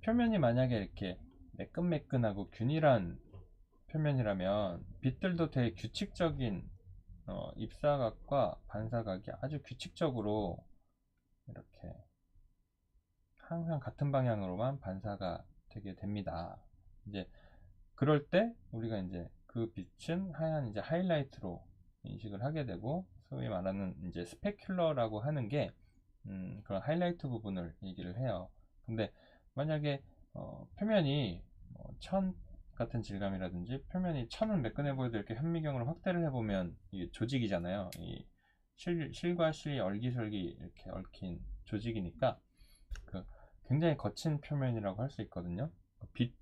표면이 만약에 이렇게 매끈매끈하고 균일한 표면이라면 빛들도 되게 규칙적인 입사각과 반사각이 아주 규칙적으로 이렇게 항상 같은 방향으로만 반사가 되게 됩니다. 이제 그럴 때 우리가 이제 그 빛은 하얀 이제 하이라이트로 인식을 하게 되고, 소위 말하는 이제 스페큘러라고 하는 게 그런 하이라이트 부분을 얘기를 해요. 근데 만약에 표면이 천 같은 질감이라든지 표면이 천은 매끈해 보여도 이렇게 현미경으로 확대를 해보면 이게 조직이잖아요. 이 실과 실이 얼기설기 이렇게 얽힌 조직이니까 그 굉장히 거친 표면이라고 할 수 있거든요. 빛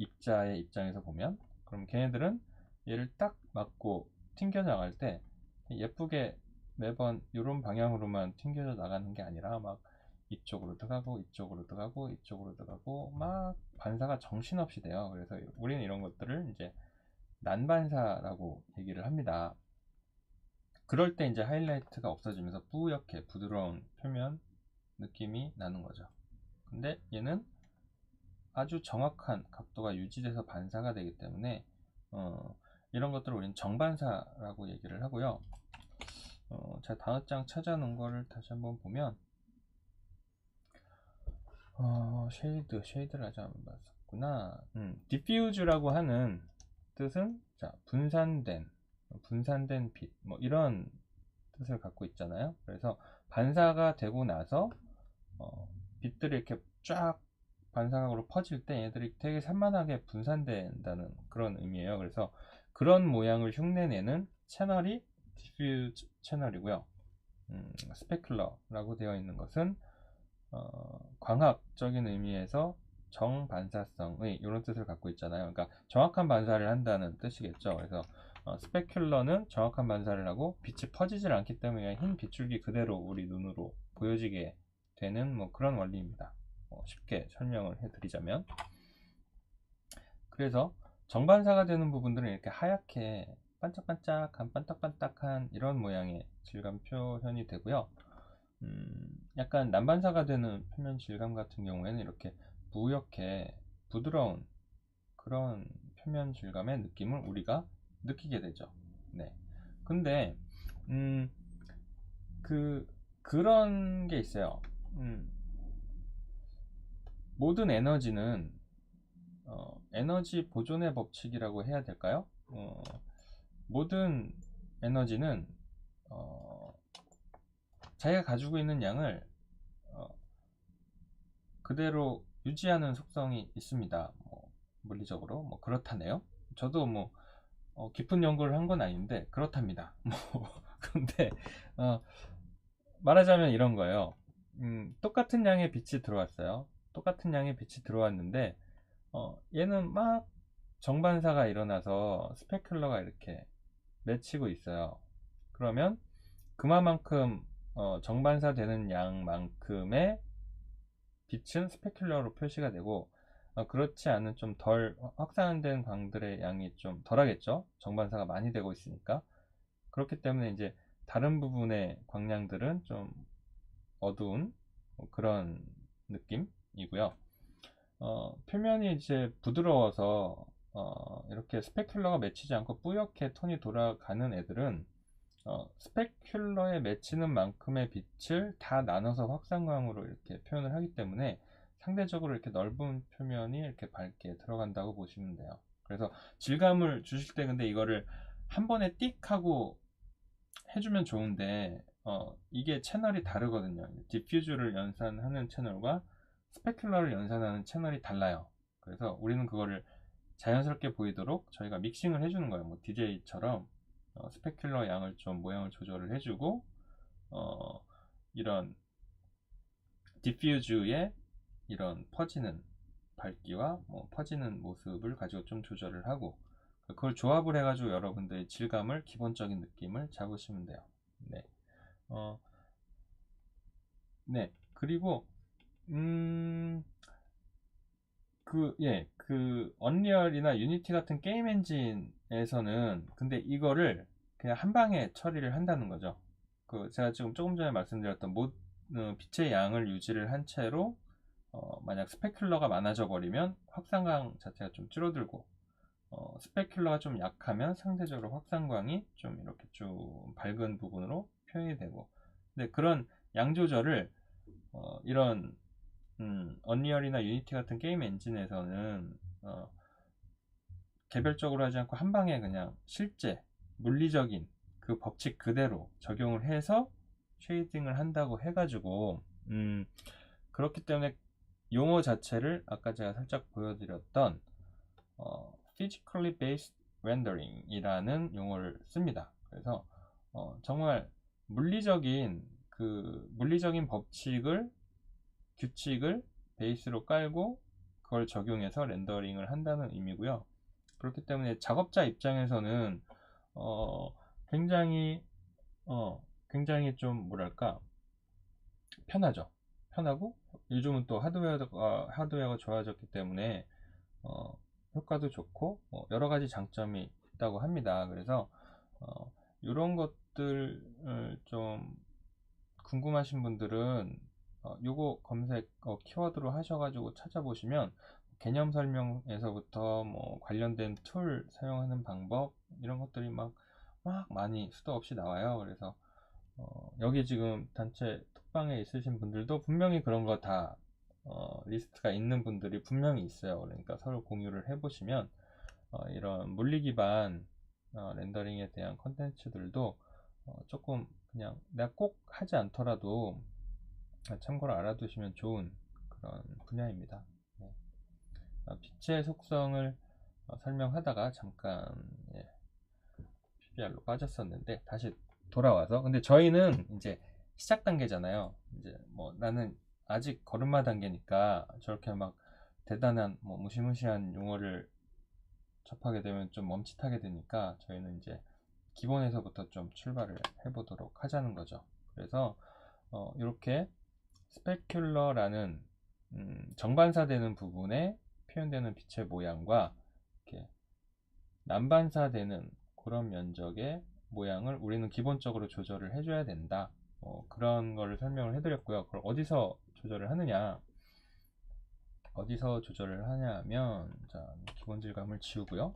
입자의 입장에서 보면, 그럼 걔네들은 얘를 딱 맞고 튕겨 나갈 때 예쁘게 매번 이런 방향으로만 튕겨져 나가는 게 아니라 막 이쪽으로 들어가고 이쪽으로 들어가고 이쪽으로 들어가고 막 반사가 정신없이 돼요. 그래서 우리는 이런 것들을 이제 난반사라고 얘기를 합니다. 그럴 때 이제 하이라이트가 없어지면서 뿌옇게 부드러운 표면 느낌이 나는 거죠. 근데 얘는 아주 정확한 각도가 유지돼서 반사가 되기 때문에 이런 것들을 우리는 정반사라고 얘기를 하고요. 제가 다음 장 찾아놓은 거를 다시 한번 보면 쉐이드를 아직 안 봤었구나. 디퓨즈라고 하는 뜻은 자, 분산된 빛, 뭐 이런 뜻을 갖고 있잖아요. 그래서 반사가 되고 나서 빛들이 이렇게 쫙 반사각으로 퍼질 때 얘들이 되게 산만하게 분산된다는 그런 의미예요. 그래서 그런 모양을 흉내내는 채널이 디퓨즈 채널이고요. 스페큘러라고 되어 있는 것은 광학적인 의미에서 정반사성의 이런 뜻을 갖고 있잖아요. 그러니까 정확한 반사를 한다는 뜻이겠죠. 그래서 스페큘러는 정확한 반사를 하고 빛이 퍼지질 않기 때문에 흰 빗줄기 그대로 우리 눈으로 보여지게 되는 뭐 그런 원리입니다. 쉽게 설명을 해드리자면, 그래서 정반사가 되는 부분들은 이렇게 하얗게 반짝반짝한 반딱반딱한 이런 모양의 질감 표현이 되고요. 약간 난반사가 되는 표면 질감 같은 경우에는 이렇게 뿌옇게 부드러운 그런 표면 질감의 느낌을 우리가 느끼게 되죠. 네. 근데 그런 게 있어요. 모든 에너지는 에너지 보존의 법칙이라고 해야 될까요? 모든 에너지는 자기가 가지고 있는 양을 그대로 유지하는 속성이 있습니다. 물리적으로 그렇다네요. 저도 깊은 연구를 한 건 아닌데 그렇답니다. 근데 말하자면 이런 거예요. 똑같은 양의 빛이 들어왔어요. 똑같은 양의 빛이 들어왔는데 얘는 막 정반사가 일어나서 스페큘러가 이렇게 맺히고 있어요. 그러면 그만큼 정반사 되는 양만큼의 빛은 스페큘러로 표시가 되고, 그렇지 않은 좀 덜 확산된 광들의 양이 좀 덜하겠죠. 정반사가 많이 되고 있으니까. 그렇기 때문에 이제 다른 부분의 광량들은 좀 어두운 그런 느낌이고요. 표면이 이제 부드러워서 이렇게 스페큘러가 맺히지 않고 뿌옇게 톤이 돌아가는 애들은 스페큘러에 맺히는 만큼의 빛을 다 나눠서 확산광으로 이렇게 표현을 하기 때문에 상대적으로 이렇게 넓은 표면이 이렇게 밝게 들어간다고 보시면 돼요. 그래서 질감을 주실 때 근데 이거를 한 번에 띡 하고 해주면 좋은데 이게 채널이 다르거든요. 디퓨즈를 연산하는 채널과 스페큘러를 연산하는 채널이 달라요. 그래서 우리는 그거를 자연스럽게 보이도록 저희가 믹싱을 해주는 거예요. DJ처럼 스페큘러 양을 좀 모양을 조절을 해주고 이런 디퓨즈의 이런 퍼지는 밝기와 퍼지는 모습을 가지고 좀 조절을 하고 그걸 조합을 해가지고 여러분들의 질감을 기본적인 느낌을 잡으시면 돼요. 네. 네. 그리고 언리얼이나 유니티 같은 게임 엔진에서는 근데 이거를 그냥 한 방에 처리를 한다는 거죠. 제가 지금 조금 전에 말씀드렸던 빛의 양을 유지를 한 채로 만약 스페큘러가 많아져 버리면 확산광 자체가 좀 줄어들고 스페큘러가 좀 약하면 상대적으로 확산광이 좀 이렇게 좀 밝은 부분으로 표현이 되고 근데 그런 양 조절을 이런 언리얼이나 유니티 같은 게임 엔진에서는 개별적으로 하지 않고 한 방에 그냥 실제 물리적인 그 법칙 그대로 적용을 해서 쉐이딩을 한다고 해가지고 그렇기 때문에 용어 자체를 아까 제가 살짝 보여드렸던 physically based rendering 이라는 용어를 씁니다. 그래서 정말 물리적인 규칙을 베이스로 깔고 그걸 적용해서 렌더링을 한다는 의미고요. 그렇기 때문에 작업자 입장에서는 굉장히 굉장히 좀 뭐랄까 편하죠. 편하고 요즘은 또 하드웨어가 좋아졌기 때문에 효과도 좋고 여러 가지 장점이 있다고 합니다. 그래서 이런 것들을 좀 궁금하신 분들은 요거 검색 키워드로 하셔가지고 찾아보시면 개념 설명에서부터 관련된 툴 사용하는 방법 이런 것들이 막 많이 수도 없이 나와요. 그래서 여기 지금 단체 톡방에 있으신 분들도 분명히 그런 거 다 리스트가 있는 분들이 분명히 있어요. 그러니까 서로 공유를 해보시면 이런 물리 기반 렌더링에 대한 컨텐츠들도 조금 그냥 내가 꼭 하지 않더라도 참고로 알아두시면 좋은 그런 분야입니다. 네. 빛의 속성을 설명하다가 잠깐 PBR로 빠졌었는데 다시 돌아와서 근데 저희는 이제 시작 단계잖아요. 이제 나는 아직 걸음마 단계니까 저렇게 막 대단한 무시무시한 용어를 접하게 되면 좀 멈칫하게 되니까 저희는 이제 기본에서부터 좀 출발을 해보도록 하자는 거죠. 그래서 이렇게 스페큘러라는 정반사되는 부분에 표현되는 빛의 모양과 이렇게 난반사되는 그런 면적의 모양을 우리는 기본적으로 조절을 해줘야 된다. 그런 거를 설명을 해드렸고요. 그걸 어디서 조절을 하느냐? 어디서 조절을 하냐 하면, 자, 기본 질감을 지우고요.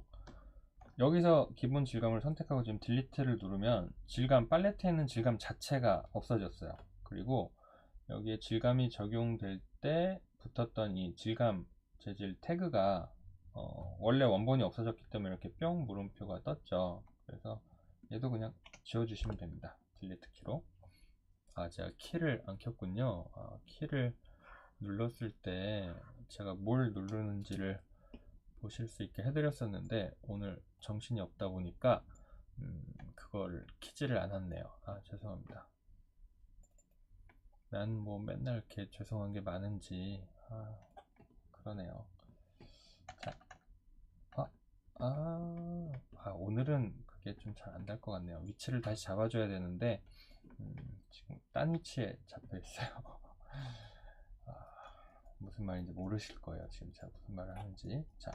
여기서 기본 질감을 선택하고 지금 딜리트를 누르면 질감, 팔레트에 있는 질감 자체가 없어졌어요. 그리고 여기에 질감이 적용될 때 붙었던 이 질감 재질 태그가 원래 원본이 없어졌기 때문에 이렇게 뿅 물음표가 떴죠. 그래서 얘도 그냥 지워주시면 됩니다. 딜리트 키로. 제가 키를 안 켰군요. 키를 눌렀을 때 제가 뭘 누르는지를 보실 수 있게 해드렸었는데 오늘 정신이 없다 보니까 그걸 키지를 않았네요. 죄송합니다. 난 뭐 맨날 이렇게 죄송한 게 많은지 그러네요. 자, 오늘은 그게 좀 잘 안 될 것 같네요. 위치를 다시 잡아줘야 되는데 지금 딴 위치에 잡혀 있어요. 무슨 말인지 모르실 거예요. 지금 제가 무슨 말을 하는지. 자,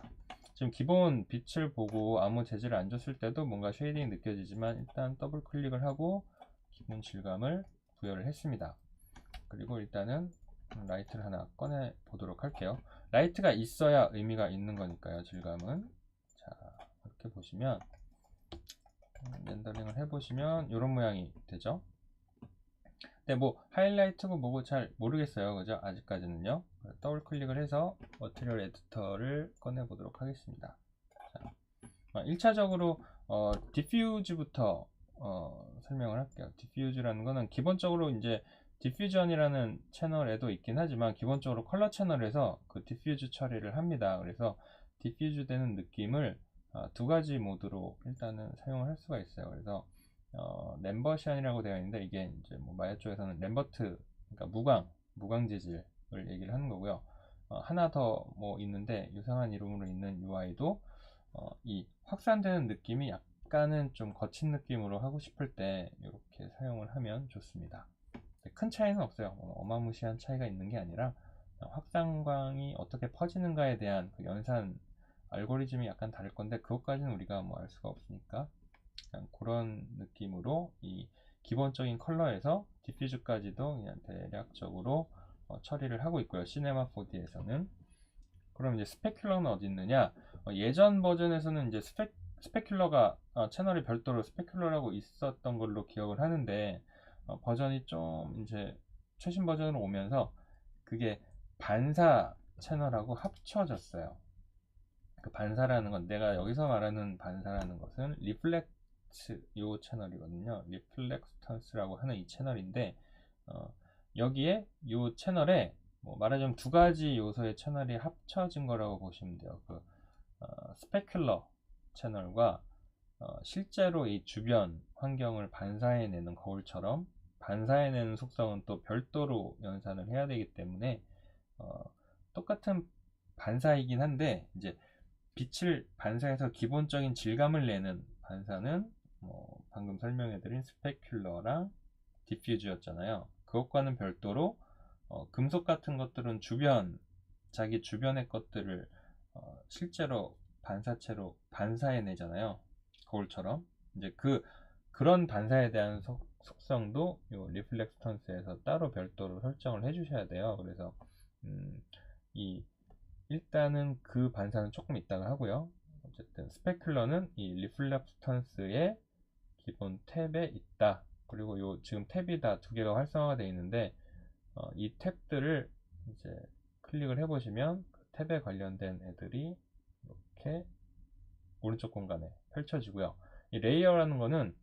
지금 기본 빛을 보고 아무 재질을 안 줬을 때도 뭔가 쉐이딩이 느껴지지만 일단 더블 클릭을 하고 기본 질감을 부여를 했습니다. 그리고 일단은 라이트를 하나 꺼내 보도록 할게요. 라이트가 있어야 의미가 있는 거니까요. 질감은. 자, 이렇게 보시면 렌더링을 해보시면 이런 모양이 되죠. 근데 뭐 하이라이트고 뭐고 잘 모르겠어요. 그죠? 아직까지는요. 더블 클릭을 해서 머티리얼 에디터를 꺼내 보도록 하겠습니다. 자, 1차적으로 디퓨즈부터 설명을 할게요. 디퓨즈라는 거는 기본적으로 이제 디퓨전이라는 채널에도 있긴 하지만 기본적으로 컬러 채널에서 그 디퓨즈 처리를 합니다. 그래서 디퓨즈 되는 느낌을 두 가지 모드로 일단은 사용을 할 수가 있어요. 그래서 램버션이라고 되어 있는데 이게 이제 뭐 마야 쪽에서는 램버트, 그러니까 무광 재질을 얘기를 하는 거고요. 하나 더 뭐 있는데 유사한 이름으로 있는 UI도 이 확산되는 느낌이 약간은 좀 거친 느낌으로 하고 싶을 때 이렇게 사용을 하면 좋습니다. 큰 차이는 없어요. 어마무시한 차이가 있는 게 아니라 확산광이 어떻게 퍼지는가에 대한 그 연산 알고리즘이 약간 다를 건데 그것까지는 우리가 뭐 알 수가 없으니까 그런 느낌으로 이 기본적인 컬러에서 디퓨즈까지도 그냥 대략적으로 처리를 하고 있고요. 시네마 4D에서는. 그럼 이제 스페큘러는 어디 있느냐? 예전 버전에서는 이제 스페큘러가 채널이 별도로 스페큘러라고 있었던 걸로 기억을 하는데 버전이 좀 이제 최신 버전으로 오면서 그게 반사 채널하고 합쳐졌어요. 그 반사라는 건 내가 여기서 말하는 반사라는 것은 리플렉트 요 채널이거든요. 리플렉스턴스라고 하는 이 채널인데 여기에 요 채널에 뭐 말하자면 두 가지 요소의 채널이 합쳐진 거라고 보시면 돼요. 그 스페큘러 채널과 실제로 이 주변 환경을 반사해내는 거울처럼 반사해내는 속성은 또 별도로 연산을 해야 되기 때문에 똑같은 반사이긴 한데 이제 빛을 반사해서 기본적인 질감을 내는 반사는 방금 설명해드린 스페큘러랑 디퓨즈였잖아요. 그것과는 별도로 금속 같은 것들은 자기 주변의 것들을 실제로 반사체로 반사해내잖아요. 거울처럼. 이제 그런 반사에 대한 속성도 요 리플렉스턴스에서 따로 별도로 설정을 해주셔야 돼요. 그래서 일단은 그 반사는 조금 이따가 하고요. 어쨌든 스페큘러는 이 리플렉스턴스의 기본 탭에 있다. 그리고 요 지금 탭이 다 두 개가 활성화가 되어 있는데 이 탭들을 이제 클릭을 해보시면 그 탭에 관련된 애들이 이렇게 오른쪽 공간에 펼쳐지고요. 이 레이어라는 거는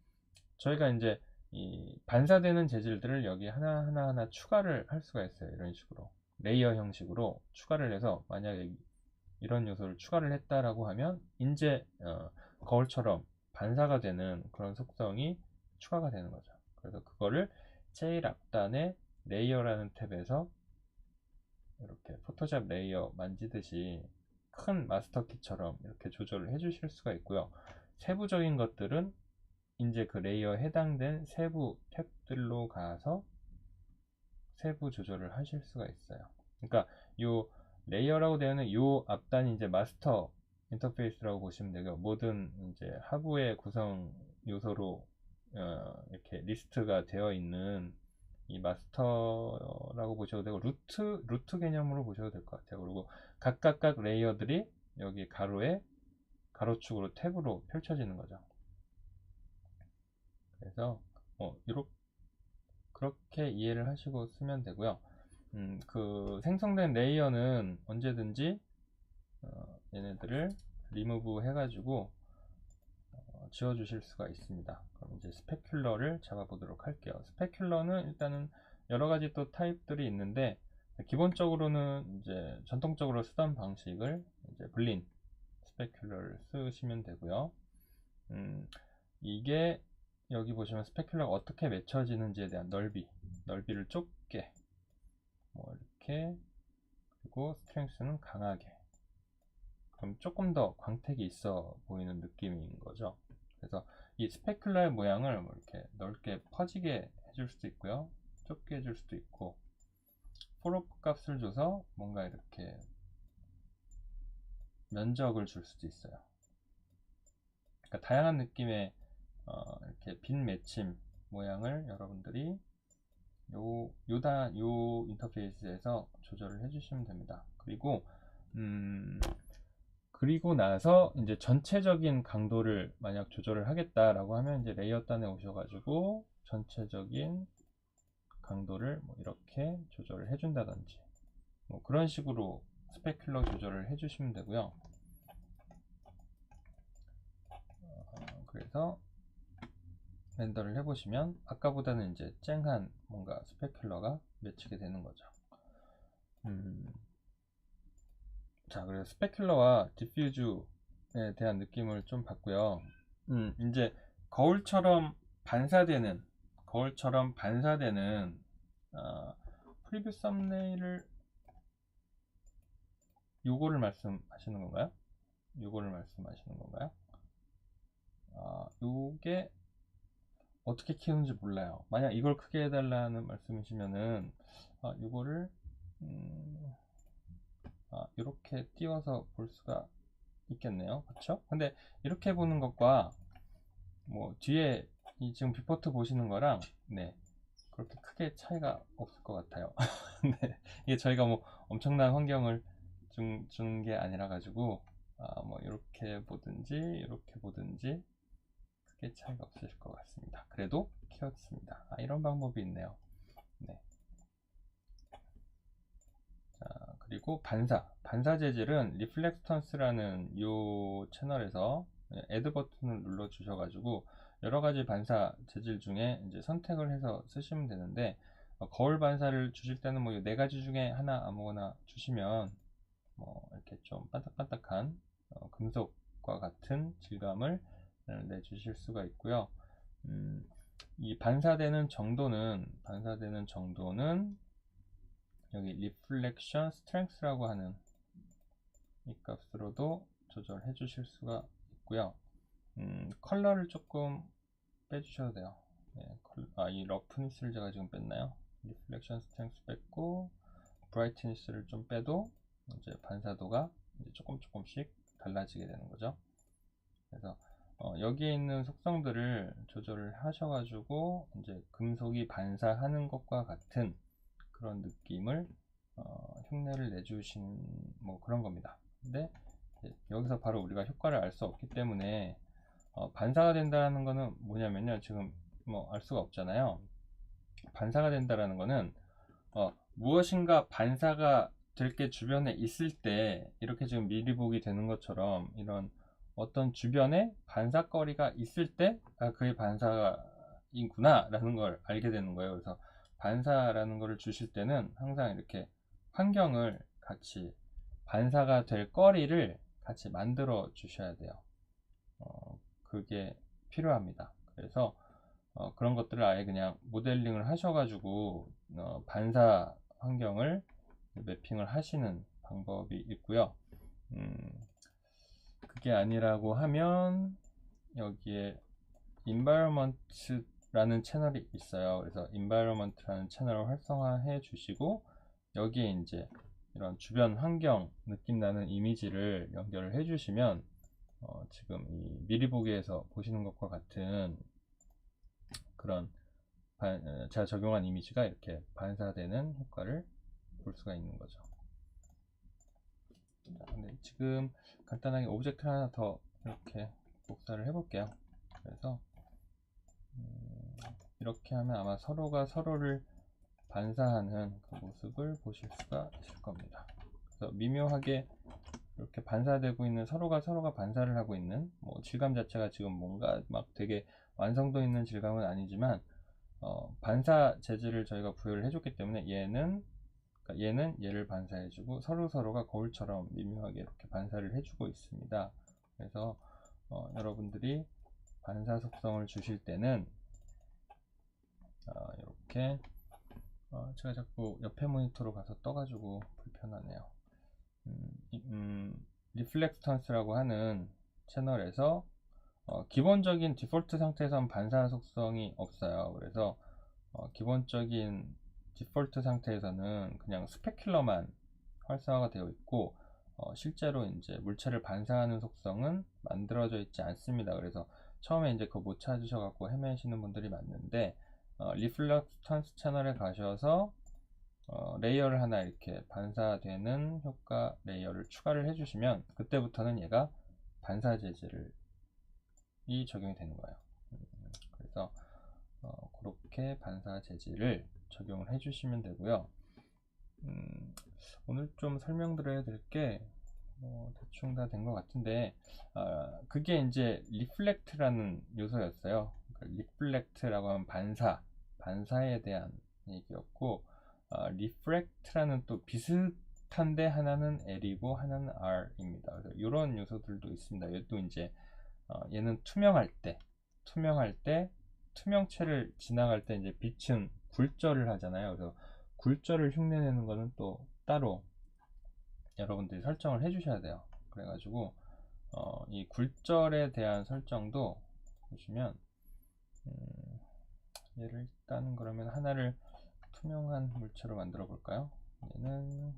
저희가 이제 이 반사되는 재질들을 여기 하나 추가를 할 수가 있어요. 이런 식으로 레이어 형식으로 추가를 해서 만약에 이런 요소를 추가를 했다라고 하면 이제 거울처럼 반사가 되는 그런 속성이 추가가 되는 거죠. 그래서 그거를 제일 앞단에 레이어라는 탭에서 이렇게 포토샵 레이어 만지듯이 큰 마스터 키처럼 이렇게 조절을 해 주실 수가 있고요. 세부적인 것들은 이제 그 레이어에 해당된 세부 탭들로 가서 세부 조절을 하실 수가 있어요. 그러니까 요 레이어라고 되어 있는 요 앞단이 이제 마스터 인터페이스라고 보시면 되고요. 모든 이제 하부의 구성 요소로 이렇게 리스트가 되어 있는 이 마스터라고 보셔도 되고 루트 개념으로 보셔도 될 것 같아요. 그리고 각각 레이어들이 여기 가로축으로 탭으로 펼쳐지는 거죠. 그래서 그렇게 이해를 하시고 쓰면 되고요. 그 생성된 레이어는 언제든지 얘네들을 리무브 해가지고 지워주실 수가 있습니다. 그럼 이제 스페큘러를 잡아보도록 할게요. 스페큘러는 일단은 여러 가지 또 타입들이 있는데, 기본적으로는 이제 전통적으로 쓰던 방식을 이제 불린 스페큘러를 쓰시면 되고요. 이게 여기 보시면 스페큘러가 어떻게 맺혀지는지에 대한 넓이를 좁게, 뭐 이렇게, 그리고 스트렝스는 강하게. 그럼 조금 더 광택이 있어 보이는 느낌인 거죠. 그래서 이 스페큘러의 모양을 뭐 이렇게 넓게 퍼지게 해줄 수도 있고요, 좁게 해줄 수도 있고, 포롭 값을 줘서 뭔가 이렇게 면적을 줄 수도 있어요. 그러니까 다양한 느낌의 이렇게 빈 맺힘 모양을 여러분들이 요 인터페이스에서 조절을 해주시면 됩니다. 그리고 나서 이제 전체적인 강도를 만약 조절을 하겠다라고 하면 이제 레이어 단에 오셔가지고 전체적인 강도를 뭐 이렇게 조절을 해준다든지 뭐 그런 식으로 스페큘러 조절을 해주시면 되고요. 그래서 렌더를 해보시면 아까보다는 이제 쨍한 뭔가 스페큘러가 맺히게 되는 거죠. 자, 그래서 스페큘러와 디퓨즈에 대한 느낌을 좀 봤고요. 이제 거울처럼 반사되는 프리뷰 썸네일을 요거를 말씀하시는 건가요? 요거를 말씀하시는 건가요? 요게 어떻게 키우는지 몰라요. 만약 이걸 크게 해달라는 말씀이시면은 요거를 이렇게 띄워서 볼 수가 있겠네요. 그렇죠? 근데 이렇게 보는 것과 뭐 뒤에 지금 비포트 보시는 거랑 그렇게 크게 차이가 없을 것 같아요. 네, 이게 저희가 뭐 엄청난 환경을 주는 게 아니라 가지고 뭐 이렇게 보든지 크게 차이가 없으실 것 같습니다. 그래도 키웠습니다. 이런 방법이 있네요. 네. 자, 그리고 반사 재질은 리플렉스턴스라는 요 채널에서 애드 버튼을 눌러 주셔가지고 여러 가지 반사 재질 중에 이제 선택을 해서 쓰시면 되는데, 거울 반사를 주실 때는 뭐 네 가지 중에 하나 아무거나 주시면 뭐 이렇게 좀 반짝반짝한 금속과 같은 질감을 내주실 수가 있고요. 이 반사되는 정도는 여기 리플렉션 스트렝스라고 하는 이 값으로도 조절해 주실 수가 있고요. 컬러를 조금 빼주셔도 돼요. 이 러프니스를 제가 지금 뺐나요? 리플렉션 스트렝스 뺐고 브라이트니스를 좀 빼도 이제 반사도가 이제 조금씩 달라지게 되는 거죠. 그래서 여기에 있는 속성들을 조절을 하셔가지고 이제 금속이 반사하는 것과 같은 그런 느낌을 흉내를 내주신 뭐 그런 겁니다. 근데 여기서 바로 우리가 효과를 알 수 없기 때문에 반사가 된다는 거는 뭐냐면요, 지금 뭐 알 수가 없잖아요. 반사가 된다라는 거는 무엇인가 반사가 될 게 주변에 있을 때 이렇게 지금 미리 보기 되는 것처럼 이런 어떤 주변에 반사거리가 있을 때 그게 반사이구나 라는 걸 알게 되는 거예요. 그래서 반사라는 거를 주실 때는 항상 이렇게 환경을 같이, 반사가 될 거리를 같이 만들어 주셔야 돼요. 그게 필요합니다. 그래서 그런 것들을 아예 그냥 모델링을 하셔가지고 반사 환경을 매핑을 하시는 방법이 있고요. 그게 아니라고 하면 여기에 environment라는 채널이 있어요. 그래서 environment라는 채널을 활성화해 주시고 여기에 이제 이런 주변 환경 느낌 나는 이미지를 연결을 해 주시면 지금 이 미리 보기에서 보시는 것과 같은 그런 제가 적용한 이미지가 이렇게 반사되는 효과를 볼 수가 있는 거죠. 자, 근데 지금 간단하게 오브젝트를 하나 더 이렇게 복사를 해볼게요. 그래서 이렇게 하면 아마 서로가 서로를 반사하는 그 모습을 보실 수가 있을 겁니다. 그래서 미묘하게 이렇게 반사되고 있는, 서로가 반사를 하고 있는, 뭐 질감 자체가 지금 뭔가 막 되게 완성도 있는 질감은 아니지만 반사 재질을 저희가 부여를 해줬기 때문에 얘는 얘를 반사해주고 서로가 거울처럼 미묘하게 이렇게 반사를 해주고 있습니다. 그래서 여러분들이 반사 속성을 주실 때는 이렇게 제가 자꾸 옆에 모니터로 가서 떠가지고 불편하네요. 리플렉스턴스라고 하는 채널에서 기본적인 디폴트 상태에서는 반사 속성이 없어요. 그래서 기본적인 디폴트 상태에서는 그냥 스페큘러만 활성화가 되어 있고 실제로 이제 물체를 반사하는 속성은 만들어져 있지 않습니다. 그래서 처음에 이제 그거 못 찾으셔갖고 헤매시는 분들이 많은데 리플렉스턴스 채널에 가셔서 레이어를 하나 이렇게 반사되는 효과 레이어를 추가를 해주시면 그때부터는 얘가 반사 재질이 적용이 되는 거예요. 그래서 그렇게 반사 재질을 적용을 해주시면 되고요. 오늘 좀 설명드려야 될 게 대충 다 된 것 같은데 그게 이제 리플렉트라는 요소였어요. 그러니까 리플렉트라고 하면 반사에 대한 얘기였고 리프렉트라는 또 비슷한데 하나는 L이고 하나는 R입니다. 그래서 이런 요소들도 있습니다. 얘도 이제 얘는 투명할 때 투명체를 지나갈 때 이제 빛은 굴절을 하잖아요. 그래서 굴절을 흉내내는 거는 또 따로 여러분들이 설정을 해 주셔야 돼요. 그래가지고 이 굴절에 대한 설정도 보시면 얘를 일단 그러면 하나를 투명한 물체로 만들어 볼까요? 얘는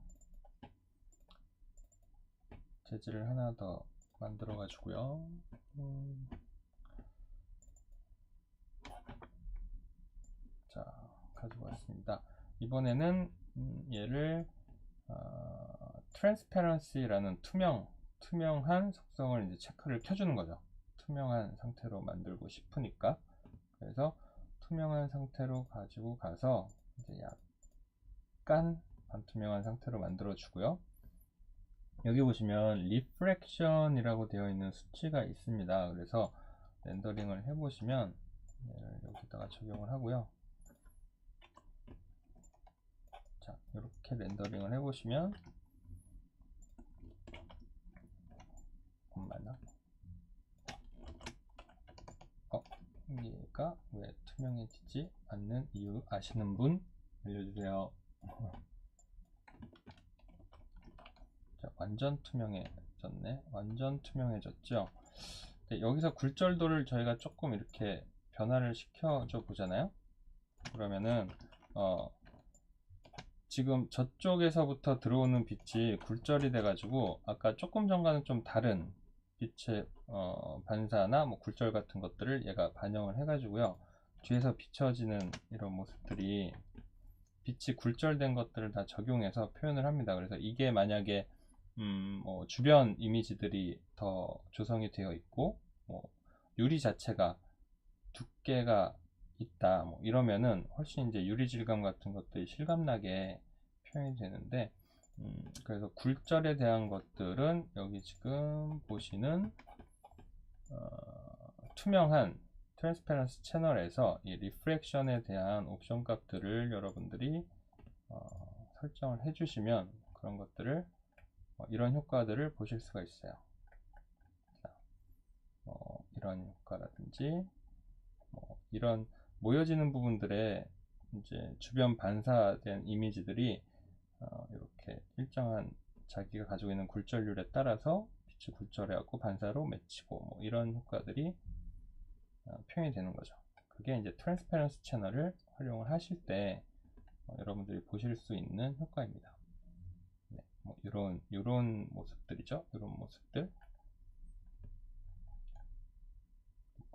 재질을 하나 더 만들어 가지고요. 자, 가지고 왔습니다. 이번에는 얘를 transparency라는 투명한 속성을 이제 체크를 켜주는 거죠. 투명한 상태로 만들고 싶으니까. 그래서 투명한 상태로 가지고 가서 이제 약간 반투명한 상태로 만들어 주고요. 여기 보시면 refraction이라고 되어 있는 수치가 있습니다. 그래서 렌더링을 해 보시면 여기다가 적용을 하고요. 자, 이렇게 렌더링을 해 보시면 잠깐만요. 얘가 왜 투명해지지 않는 이유 아시는 분 알려주세요. 자, 완전 투명해졌네. 완전 투명해졌죠. 네, 여기서 굴절도를 저희가 조금 이렇게 변화를 시켜줘 보잖아요. 그러면은 지금 저쪽에서부터 들어오는 빛이 굴절이 돼 가지고 아까 조금 전과는 좀 다른 빛의 반사나 뭐 굴절 같은 것들을 얘가 반영을 해 가지고요, 뒤에서 비춰지는 이런 모습들이 빛이 굴절된 것들을 다 적용해서 표현을 합니다. 그래서 이게 만약에 뭐 주변 이미지들이 더 조성이 되어 있고 뭐 유리 자체가 두께가 있다 뭐 이러면은 훨씬 이제 유리 질감 같은 것들이 실감나게 표현이 되는데 그래서 굴절에 대한 것들은 여기 지금 보시는 투명한 트랜스페런스 채널에서 이 리프렉션에 대한 옵션 값들을 여러분들이 설정을 해주시면 그런 것들을 이런 효과들을 보실 수가 있어요. 자, 이런 효과라든지 이런 모여지는 부분들의 이제 주변 반사된 이미지들이 이렇게 일정한 자기가 가지고 있는 굴절률에 따라서 빛이 굴절해갖고 반사로 맺히고 뭐 이런 효과들이 표현이 되는 거죠. 그게 이제 트랜스페런스 채널을 활용을 하실 때 여러분들이 보실 수 있는 효과입니다. 네, 뭐 이런 모습들이죠. 이런 모습들.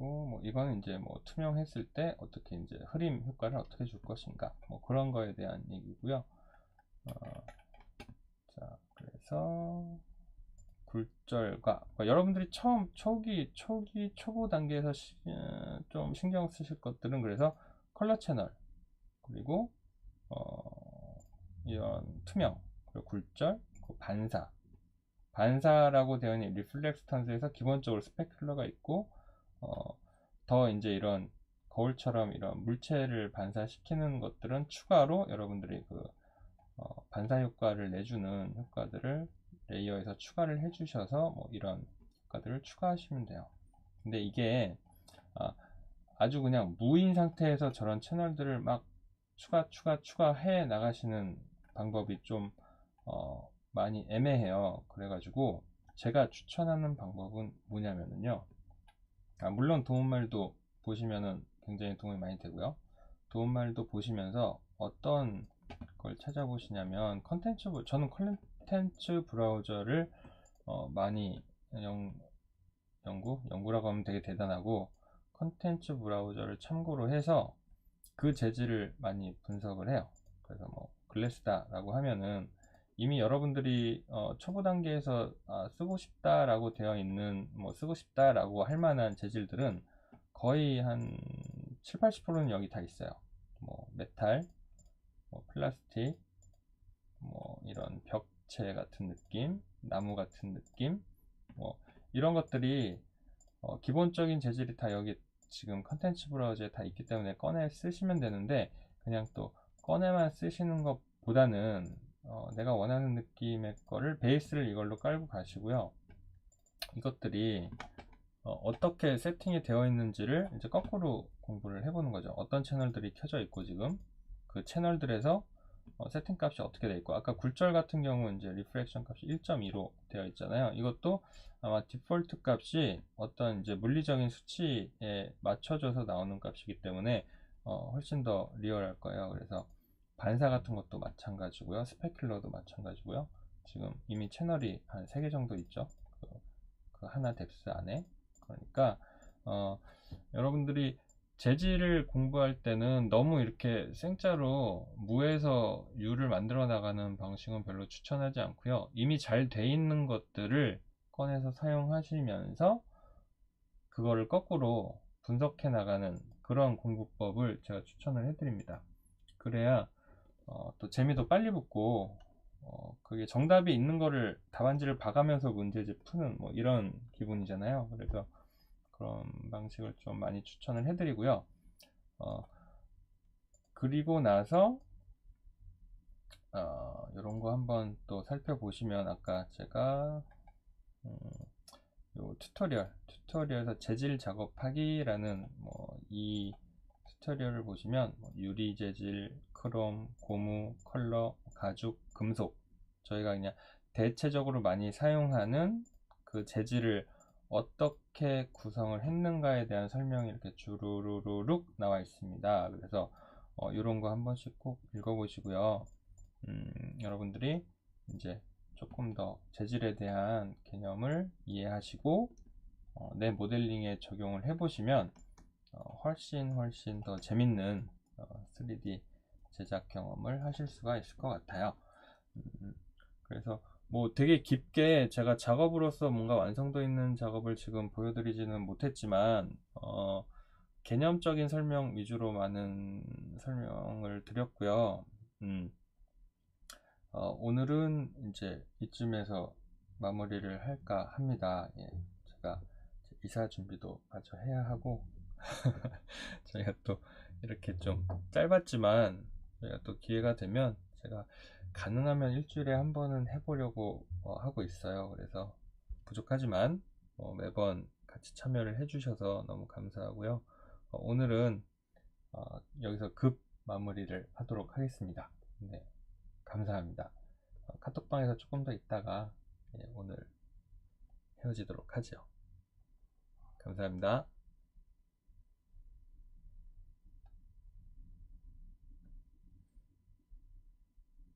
그리고 뭐 이거는 이제 뭐 투명했을 때 어떻게 이제 흐림 효과를 어떻게 줄 것인가, 뭐 그런 거에 대한 얘기고요. 자, 그래서 굴절과 여러분들이 처음 초보 단계에서 좀 신경 쓰실 것들은, 그래서 컬러 채널, 그리고 이런 투명, 그리고 굴절, 그리고 반사라고 되어 있는 리플렉스턴스에서 기본적으로 스페큘러가 있고, 더 이제 이런 거울처럼 이런 물체를 반사시키는 것들은 추가로 여러분들이 그 반사 효과를 내주는 효과들을 레이어에서 추가를 해주셔서 뭐 이런 효과들을 추가하시면 돼요. 근데 이게 아주 그냥 무인 상태에서 저런 채널들을 막 추가해 나가시는 방법이 좀 많이 애매해요. 그래가지고 제가 추천하는 방법은 뭐냐면요, 물론 도움말도 보시면은 굉장히 도움이 많이 되고요. 도움말도 보시면서 어떤 걸 찾아보시냐면, 저는 컨텐츠 브라우저를 많이 연구라고 하면 되게 대단하고, 컨텐츠 브라우저를 참고로 해서 그 재질을 많이 분석을 해요. 그래서 뭐 글래스다라고 하면은 이미 여러분들이 초보 단계에서 쓰고 싶다라고 되어 있는, 뭐 쓰고 싶다라고 할 만한 재질들은 거의 한 7, 80%는 여기 다 있어요. 뭐 메탈, 뭐 플라스틱, 뭐 이런 벽체 같은 느낌, 나무 같은 느낌, 뭐 이런 것들이 기본적인 재질이 다 여기 지금 컨텐츠 브라우저에 다 있기 때문에 꺼내 쓰시면 되는데, 그냥 또 꺼내만 쓰시는 것보다는 내가 원하는 느낌의 거를 베이스를 이걸로 깔고 가시고요. 이것들이 어떻게 세팅이 되어 있는지를 이제 거꾸로 공부를 해보는 거죠. 어떤 채널들이 켜져 있고, 지금 그 채널들에서 세팅 값이 어떻게 되어 있고, 아까 굴절 같은 경우 이제 리프렉션 값이 1.2로 되어 있잖아요. 이것도 아마 디폴트 값이 어떤 이제 물리적인 수치에 맞춰져서 나오는 값이기 때문에 훨씬 더 리얼할 거예요. 그래서 반사 같은 것도 마찬가지고요. 스페큘러도 마찬가지고요. 지금 이미 채널이 한 3개 정도 있죠. 그 하나 뎁스 안에. 그러니까 여러분들이 재질을 공부할 때는 너무 이렇게 생짜로 무에서 유를 만들어 나가는 방식은 별로 추천하지 않고요. 이미 잘 돼 있는 것들을 꺼내서 사용하시면서 그거를 거꾸로 분석해 나가는 그런 공부법을 제가 추천을 해드립니다. 그래야 또 재미도 빨리 붙고, 그게 정답이 있는 거를 답안지를 봐가면서 문제집 푸는 뭐 이런 기분이잖아요. 그래서 그런 방식을 좀 많이 추천을 해드리고요. 그리고 나서 이런 거 한번 또 살펴보시면, 아까 제가 요 튜토리얼에서 재질 작업하기라는 이 튜토리얼을 보시면 유리 재질, 크롬, 고무, 컬러, 가죽, 금속, 저희가 그냥 대체적으로 많이 사용하는 그 재질을 어떻게 구성을 했는가에 대한 설명이 이렇게 주르르륵 나와 있습니다. 그래서 이런 거 한 번씩 꼭 읽어보시고요. 여러분들이 이제 조금 더 재질에 대한 개념을 이해하시고 내 모델링에 적용을 해보시면 훨씬 더 재밌는 3D 제작 경험을 하실 수가 있을 것 같아요. 그래서 뭐 되게 깊게 제가 작업으로서 뭔가 완성도 있는 작업을 지금 보여드리지는 못했지만 개념적인 설명 위주로 많은 설명을 드렸고요. 오늘은 이제 이쯤에서 마무리를 할까 합니다. 예, 제가 이사 준비도 마저 해야 하고 저희가 또 이렇게 좀 짧았지만, 저희가 또 기회가 되면 제가 가능하면 일주일에 한 번은 해보려고 하고 있어요. 그래서 부족하지만 매번 같이 참여를 해주셔서 너무 감사하고요. 오늘은 여기서 급 마무리를 하도록 하겠습니다. 네, 감사합니다. 카톡방에서 조금 더 있다가 오늘 헤어지도록 하죠. 감사합니다.